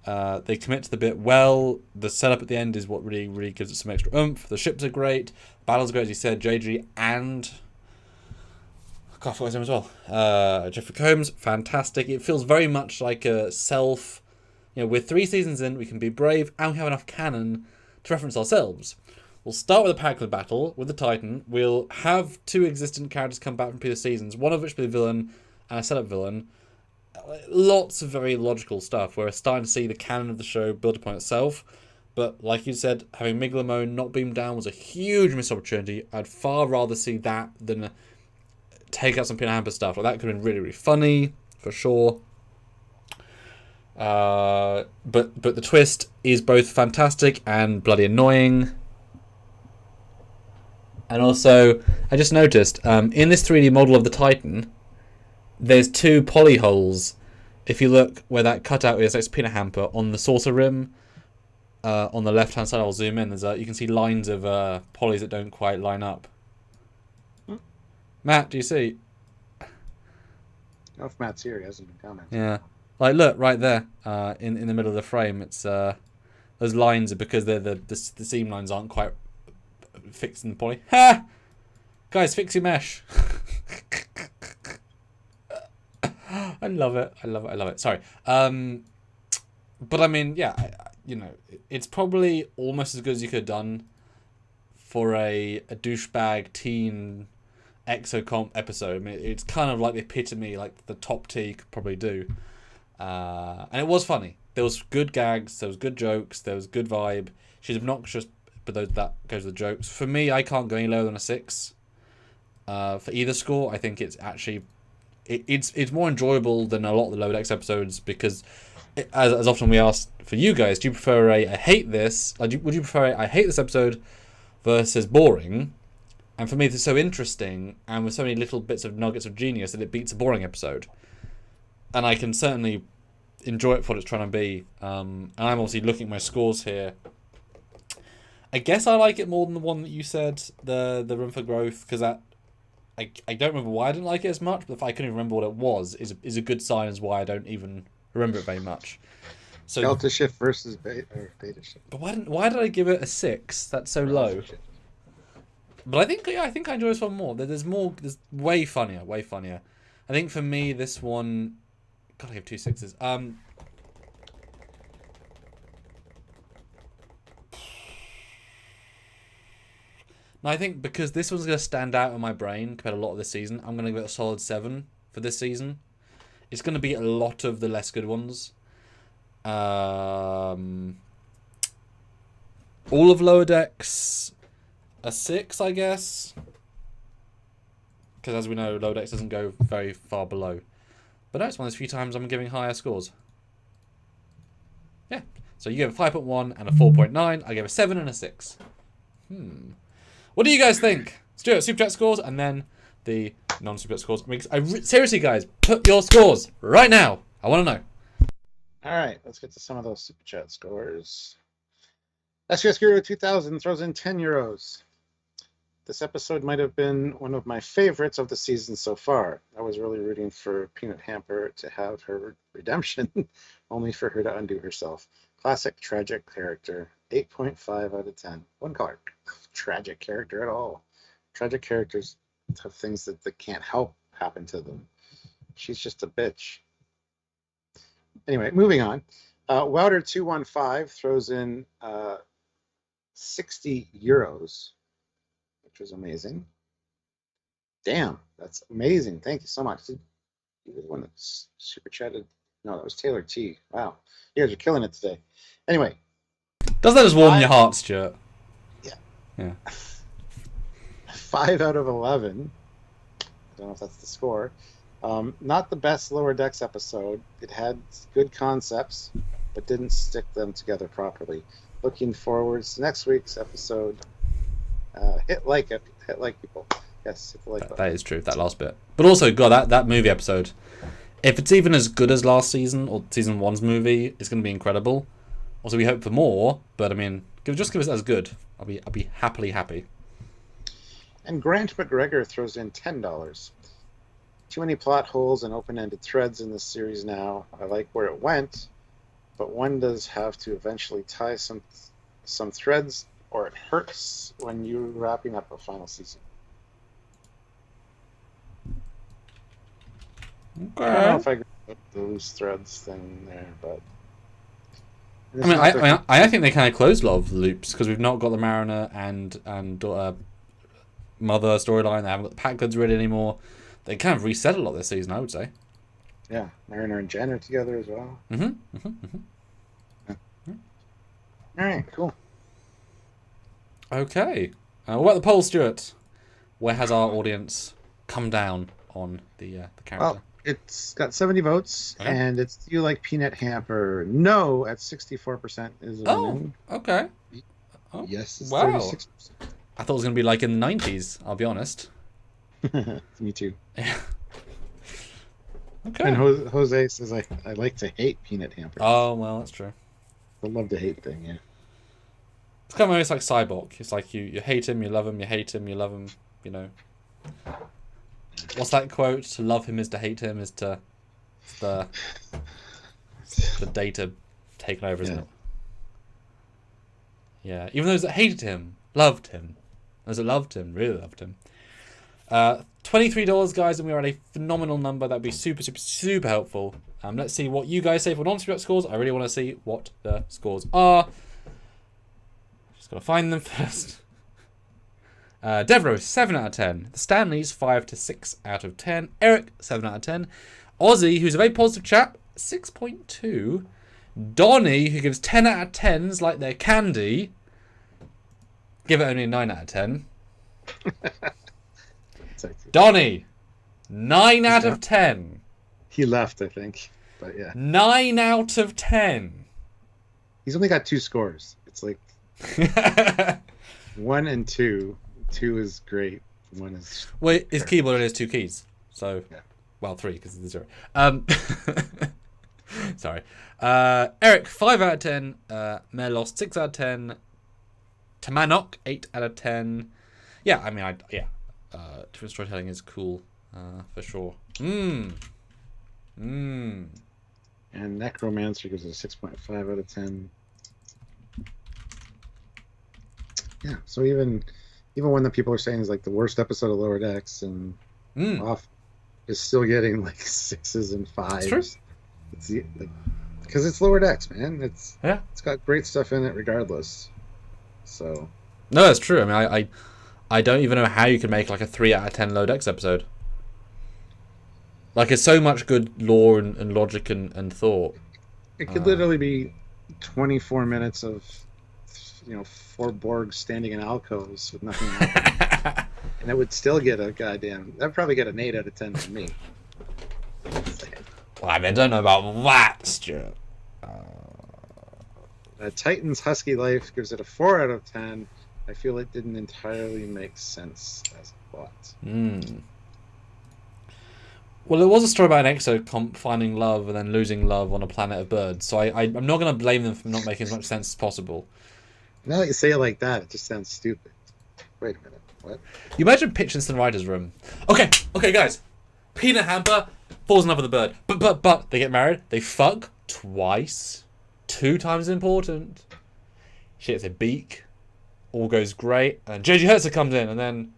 They commit to the bit well. The setup at the end is what really, really gives it some extra oomph. The ships are great. Battles are great, as you said. JG and... I forgot his name as well. Jeffrey Combs, fantastic. It feels very much like a self... we're 3 seasons in, we can be brave, and we have enough canon to reference ourselves. We'll start with a Paraclet battle with the Titan. We'll have 2 existent characters come back from previous seasons, one of which will be a villain and a setup villain. Lots of very logical stuff. We're starting to see the canon of the show build upon itself. But like you said, having Miglamone not beamed down was a huge missed opportunity. I'd far rather see that than take out some Peanut Hamper stuff. Like, that could have been really, really funny, for sure. But the twist is both fantastic and bloody annoying. And also, I just noticed, in this 3D model of the Titan, there's 2 poly holes. If you look where that cutout is, that's Peanut Hamper on the saucer rim. On the left-hand side, I'll zoom in. You can see lines of polys that don't quite line up. Matt, do you see? Oh, if Matt's here, he hasn't been commenting. Yeah, like look right there, in the middle of the frame. It's those lines are because the seam lines aren't quite fixed in the poly. Ha! Guys, fix your mesh. I love it. I love it. I love it. Sorry. But I mean, yeah, it's probably almost as good as you could have done for a douchebag teen exocomp episode. I mean, it's kind of like the epitome, like the top tier you could probably do. And it was funny. There was good gags, there was good jokes, there was good vibe. She's obnoxious, but that goes with the jokes. For me, I can't go any lower than a 6. For either score, I think it's actually it's more enjoyable than a lot of the Lower Decks episodes, because as often we ask for you guys, do you prefer I hate this? Would you prefer I hate this episode versus boring? And for me, it's so interesting, and with so many little bits of nuggets of genius, that it beats a boring episode. And I can certainly enjoy it for what it's trying to be. And I'm obviously looking at my scores here. I guess I like it more than the one that you said, the Room for Growth, because I don't remember why I didn't like it as much, but if I couldn't even remember what it was, is a good sign as why I don't even remember it very much. So Delta Shift versus Beta Shift. But why did I give it a 6? That's so low. But I think I enjoy this one more. There's way funnier. I think for me, this one... God, I have 2 6s. Now, I think because this one's going to stand out in my brain compared to a lot of this season, I'm going to give it a solid 7 for this season. It's going to be a lot of the less good ones. All of Lower Decks, a 6, I guess. Because as we know, Lower Decks doesn't go very far below. But no, it's one of those few times I'm giving higher scores. Yeah. So you gave a 5.1 and a 4.9. I gave a 7 and a 6. What do you guys think? Let's do it. Super Chat scores and then the non-Super Chat scores. Seriously, guys, put your scores right now. I want to know. All right, let's get to some of those Super Chat scores. SGS Guru 2000 throws in 10 euros. This episode might have been one of my favorites of the season so far. I was really rooting for Peanut Hamper to have her redemption, only for her to undo herself. Classic tragic character, 8.5 out of 10. Wouldn't call her tragic character at all. Tragic characters have things that can't help happen to them. She's just a bitch. Anyway, moving on. Wouter215 throws in 60 euros. Which was amazing. Damn, that's amazing. Thank you so much. You were the one that super chatted. No, that was Taylor T. Wow. You guys are killing it today. Anyway. Doesn't that just warm your heart, Stuart? Yeah. 5 out of 11. I don't know if that's the score. Not the best Lower Decks episode. It had good concepts, but didn't stick them together properly. Looking forward to next week's episode. Hit like people. Yes, hit the like button. That is true. That last bit, but also, God, that movie episode. If it's even as good as last season or season 1's movie, it's going to be incredible. Also, we hope for more, but I mean, just give us as good. I'll be happily happy. And Grant McGregor throws in $10. Too many plot holes and open-ended threads in this series now. I like where it went, but one does have to eventually tie some threads, or it hurts when you're wrapping up a final season. Okay. I don't know if I agree with the loose threads thing there, but I mean, I think they kind of closed a lot of the loops because we've not got the Mariner and Mother storyline. They haven't got the Pack Goods ready anymore. They kind of reset a lot this season, I would say. Yeah, Mariner and Jen are together as well. Yeah. All right, cool. Okay. What about the poll, Stuart? Where has our audience come down on the character? Well, it's got 70 votes, and it's Do You Like Peanut Hamper? No, at 64% is a win. Okay. Oh, yes, it's wow. 36%. I thought it was going to be like in the 90s, I'll be honest. Me too. Yeah. Okay. And Jose says, I like to hate Peanut Hamper. Oh, well, that's true. The love to hate thing, yeah. It's kind of almost like Cyborg. It's like you hate him, you love him, you hate him, you love him, you know. What's that quote? To love him is to hate him is to... the data taken over, isn't it? Yeah. Even those that hated him, loved him. Those that loved him, really loved him. $23, guys, and we're at a phenomenal number. That'd be super, super, super helpful. Let's see what you guys say for non-super scores. I really want to see what the scores are. Just gotta find them first. Devro, 7 out of 10. The Stanleys, 5 to 6 out of 10. Eric, 7 out of 10. Ozzy, who's a very positive chap, 6.2. Donnie, who gives 10 out of 10s like they're candy, give it only a 9 out of 10. Donnie, 9 out of 10. He left, I think. But yeah. 9 out of 10. He's only got 2 scores. It's like 1 and 2. 2 is great. 1 is... Well, his keyboard only has 2 keys. So, yeah. Well, 3 because of the 0. Sorry. Eric, 5 out of 10. Melos, 6 out of 10. Tamanok, 8 out of 10. Yeah, I mean, different storytelling is cool, for sure. And Necromancer gives it a 6.5 out of 10. Yeah, so even when the people are saying is like the worst episode of Lower Decks and off is still getting like 6s and 5s. That's true. It's like, because it's Lower Decks, man. It's got great stuff in it regardless. So no, that's true. I mean, I don't even know how you can make like a 3 out of 10 Lower Decks episode. Like, it's so much good lore and logic and thought. It could literally be 24 minutes of 4 Borgs standing in alcoves with nothing happening. And it would still get a goddamn... That'd probably get an 8 out of 10 from me. Well, I mean, I don't know about that, Stuart. Titan's Husky Life gives it a 4 out of 10. I feel it didn't entirely make sense as a plot. Well, there was a story about an exocomp finding love and then losing love on a planet of birds, so I'm not going to blame them for not making as much sense as possible. Now that you say it like that, it just sounds stupid. Wait a minute, what? You imagine Pitchinson Writer's Room. Okay, guys. Peanut Hamper falls in love with a bird, but they get married, they fuck twice, 2 times important. She gets a beak. All goes great, and J.G. Hertz comes in, and then,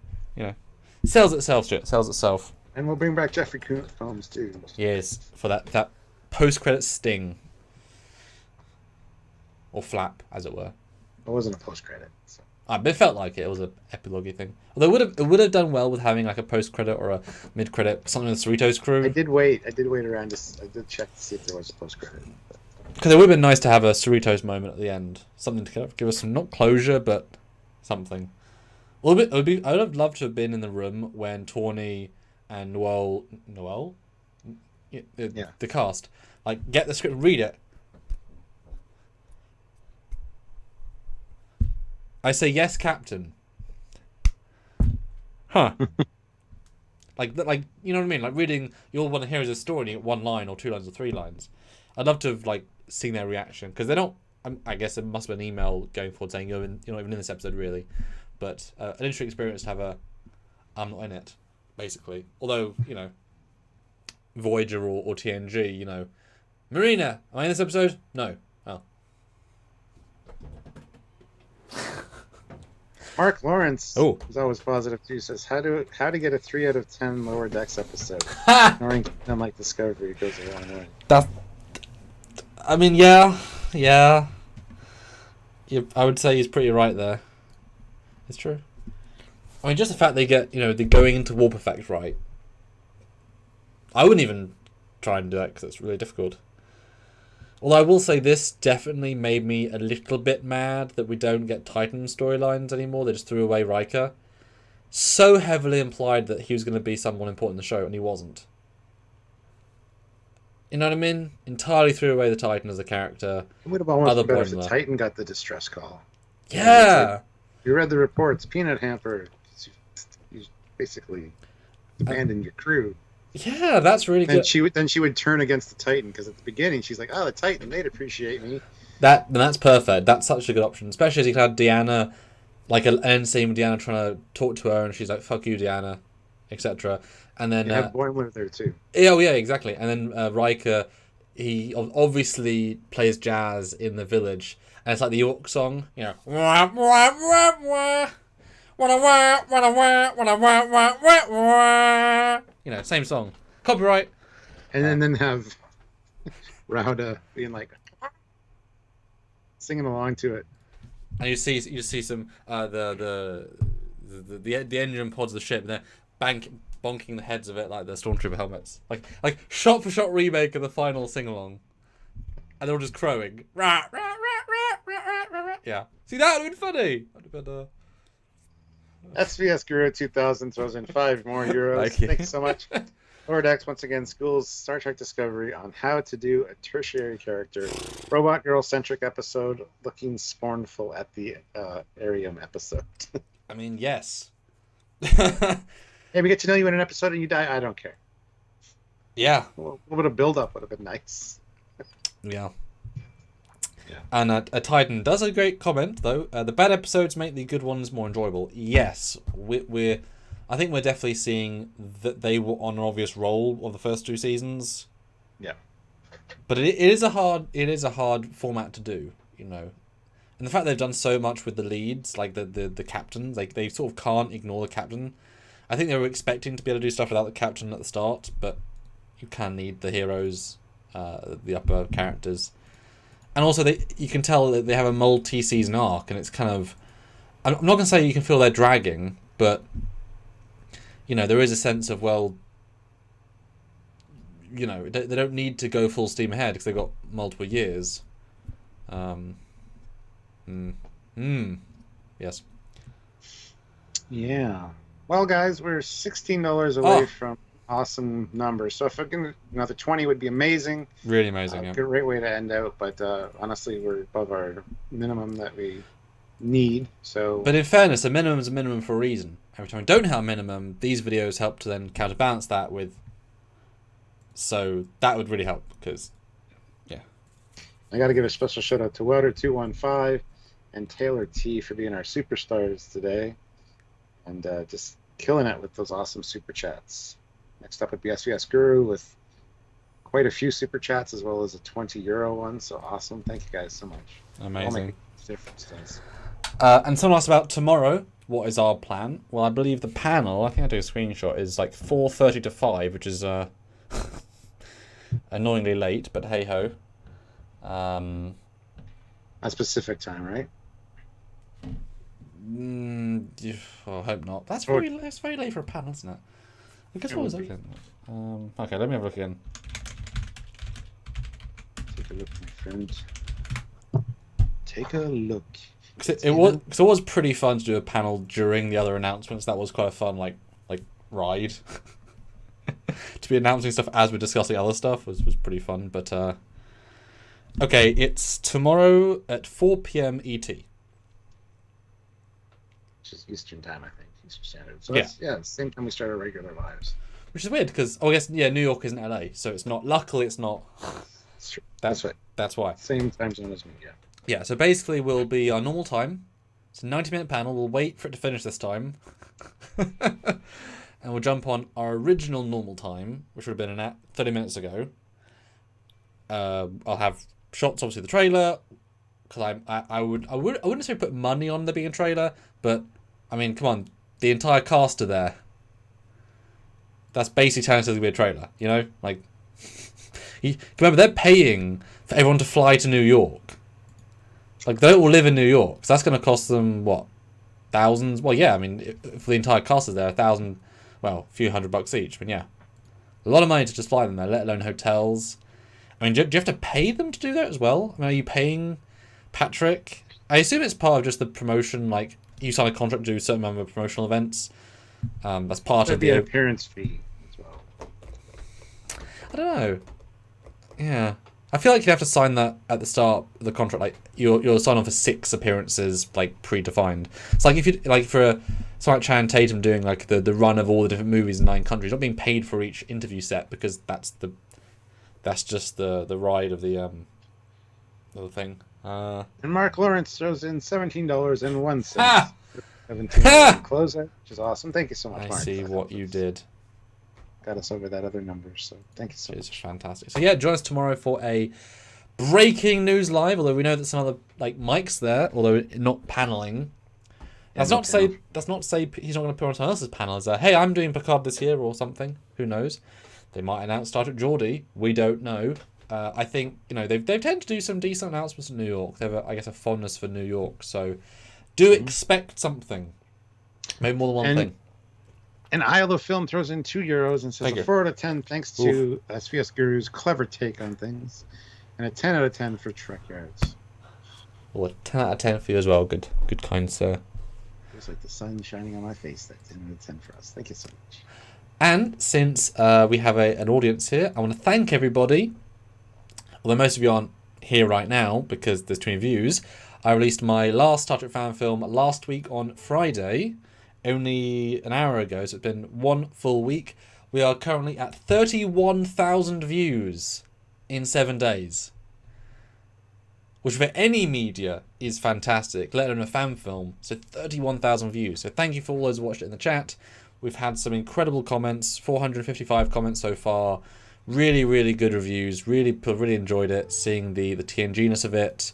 sells itself, shit, sells itself. And we'll bring back Jeffrey Combs too. Yes, for that post-credit sting. Or flap, as it were. It wasn't a post-credit. So. It felt like it was an epilogue thing. Although it would have done well with having like a post-credit or a mid-credit, something with Cerritos' crew. I did wait around. I did check to see if there was a post-credit. Because it would have been nice to have a Cerritos moment at the end. Something to give us some, not closure, but something. I would have loved to have been in the room when Tawny and Noel, the cast, like, get the script and read it. I say, yes, Captain. huh. Like you know what I mean? Like reading, you all want to hear is a story and you get 1 line or 2 lines or 3 lines. I'd love to have like seen their reaction because they don't. I guess it must have been an email going forward saying you're not even in this episode really, but an interesting experience to have a I'm not in it, basically. Although Voyager or TNG, Marina, am I in this episode? No. Oh. Mark Lawrence is always positive too. Says how to get a 3 out of 10 Lower Decks episode. Ignoring them like Discovery goes a long way. I mean, yeah. I would say he's pretty right there. It's true. I mean, just the fact they get they're going into warp effect right. I wouldn't even try and do that because it's really difficult. Although I will say this definitely made me a little bit mad that we don't get Titan storylines anymore. They just threw away Riker. So heavily implied that he was going to be someone important in the show, and he wasn't. You know what I mean? Entirely threw away the Titan as a character. It would have almost been better if the Titan got the distress call. Yeah! You read the reports. Peanut Hamper. You basically abandoned your crew. Yeah, that's really good. Then she would turn against the Titan because at the beginning she's like, "Oh, the Titan, they'd appreciate me." That's perfect. That's such a good option, especially as you can have Deanna, like an end scene with Deanna trying to talk to her, and she's like, "Fuck you, Deanna," etc. And then you have Boimler there too. Oh yeah, exactly. And then Riker, he obviously plays jazz in the village, and it's like the York song, same song. Copyright. And then have Rauda being like singing along to it. And you see some the engine pods of the ship, and they're bonking the heads of it like the stormtrooper helmets, like shot for shot remake of the final sing along, and they're all just crowing. Yeah, see, that would have been funny. SVS Guru 2000 throws in 5 more euros. Thanks so much. Lower Decks once again schools Star Trek Discovery on how to do a tertiary character robot girl centric episode, looking scornful at the Arium episode. I mean, yes. Hey, we get to know you in an episode and you die. I don't care. Yeah. A little bit of build up would have been nice. Yeah. And a Titan does a great comment though. The bad episodes make the good ones more enjoyable. Yes, I think we're definitely seeing that they were on an obvious roll of the first 2 seasons. Yeah. But it is a hard format to do, and the fact they've done so much with the leads, like the captains, like they sort of can't ignore the captain. I think they were expecting to be able to do stuff without the captain at the start, but you can need the heroes, the upper characters. And also, you can tell that they have a multi-season arc, and it's kind of... I'm not going to say you can feel they're dragging, but, there is a sense of, they don't need to go full steam ahead because they've got multiple years. Yes. Yeah. Well, guys, we're $16 away from awesome numbers. So if I can, another 20 would be amazing. Really amazing, yeah. Great way to end out, but honestly, we're above our minimum that we need. So, but in fairness, a minimum is a minimum for a reason. Every time we don't have a minimum, these videos help to then counterbalance that with. So that would really help because, yeah. I got to give a special shout out to Welder215 and Taylor T for being our superstars today, and just killing it with those awesome super chats. Next up would be SVS Guru with quite a few super chats as well as a €20 one. So awesome. Thank you guys so much. Amazing. Difference does. And someone asked about tomorrow. What is our plan? Well, I believe the panel, I think I do a screenshot, is like 4:30 to 5, which is annoyingly late, but hey ho. A specific time, right? I hope not. That's very late for a panel, isn't it? I guess what was that again? Okay, let me have a look again. Take a look, my friend. Take a look. It was pretty fun to do a panel during the other announcements. That was quite a fun like ride. To be announcing stuff as we're discussing other stuff was pretty fun. But okay, it's tomorrow at 4 p.m. ET. Which is Eastern time, I think. shattered. So that's same time we start our regular lives. Which is weird because I guess New York isn't LA, so it's not. Luckily, it's not. That's true. That's right. That's why. Same time zone as me. Yeah. Yeah. So basically, we'll be our normal time. It's a 90-minute panel. We'll wait for it to finish this time, and we'll jump on our original normal time, which would have been 30 minutes ago. I'll have shots, obviously, the trailer, because I wouldn't necessarily put money on there being a trailer, but I mean, come on, the entire cast are there. That's basically telling us there's gonna be a trailer, you know? Like, remember, they're paying for everyone to fly to New York. Like, they all live in New York, so that's going to cost them, what, thousands? Well, yeah, I mean, if the entire cast is there, $1,000, well, a few $100 each, but yeah. A lot of money to just fly them there, let alone hotels. I mean, do you have to pay them to do that as well? I mean, are you paying Patrick? I assume it's part of just the promotion, like, you sign a contract to do a certain amount of promotional events. That's part of the appearance fee as well. I don't know. Yeah, I feel like you have to sign that at the start of the contract. Like you'll sign on for 6 appearances, like predefined. It's like if you like for someone like Channing Tatum doing like the run of all the different movies in 9 countries, not being paid for each interview set because that's just the ride of the thing. And Mark Lawrence throws in $17.01. 17 close it, which is awesome. Thank you so much, Mark. I see what you did. Got us over that other number, so thank you so much. It's fantastic. So yeah, join us tomorrow for a breaking news live. Although we know that some other like Mike's there, although not paneling. That's not to say he's not going to put on someone else's panel. As hey, I'm doing Picard this year or something. Who knows? They might announce Star Trek Geordie. We don't know. I think they tend to do some decent announcements in New York. They have I guess a fondness for New York, so. Do expect something. Maybe more than one thing. And Isle of Film throws in €2 and says a 4 out of 10 thanks to SVS Guru's clever take on things. And a 10 out of 10 for Trekyards. Well, a 10 out of 10 for you as well. Good kind sir. Feels like the sun shining on my face. That 10 out of 10 for us. Thank you so much. And since we have an audience here, I want to thank everybody. Although most of you aren't here right now because there's 20 views. I released my last Star Trek fan film last week on Friday, only an hour ago, so it's been 1 full week. We are currently at 31,000 views in 7 days, which for any media is fantastic, let alone a fan film. So 31,000 views. So thank you for all those who watched it in the chat. We've had some incredible comments, 455 comments so far. Really, really good reviews. Really enjoyed it, seeing the TNG-ness of it.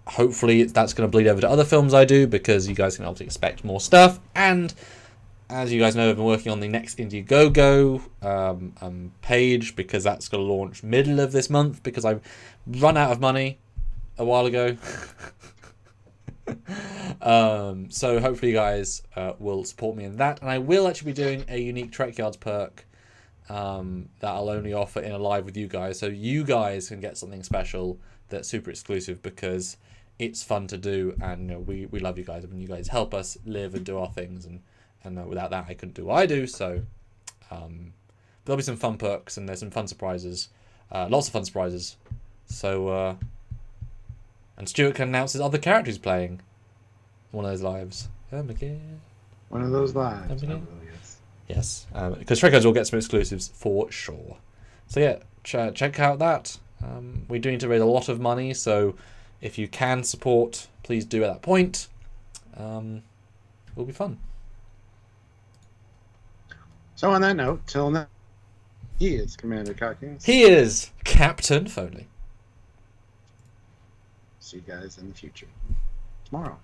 Hopefully that's going to bleed over to other films I do because you guys can obviously expect more stuff. And as you guys know, I've been working on the next Indiegogo page because that's going to launch middle of this month because I've run out of money a while ago. So hopefully you guys will support me in that. And I will actually be doing a unique Trekyards perk that I'll only offer in a live with you guys. So you guys can get something special that's super exclusive because it's fun to do, and we love you guys. I mean, you guys help us live and do our things, and without that I couldn't do what I do. So there'll be some fun perks and there's some fun surprises, lots of fun surprises. So and Stuart can announce his other characters playing one of those lives. One of those lives. Yes, because Trekyards will get some exclusives for sure. So yeah, check out that. We do need to raise a lot of money, so if you can support, please do at that point. It'll be fun. So on that note, till now, he is Commander Cockings. He is Captain Foley. See you guys in the future. Tomorrow.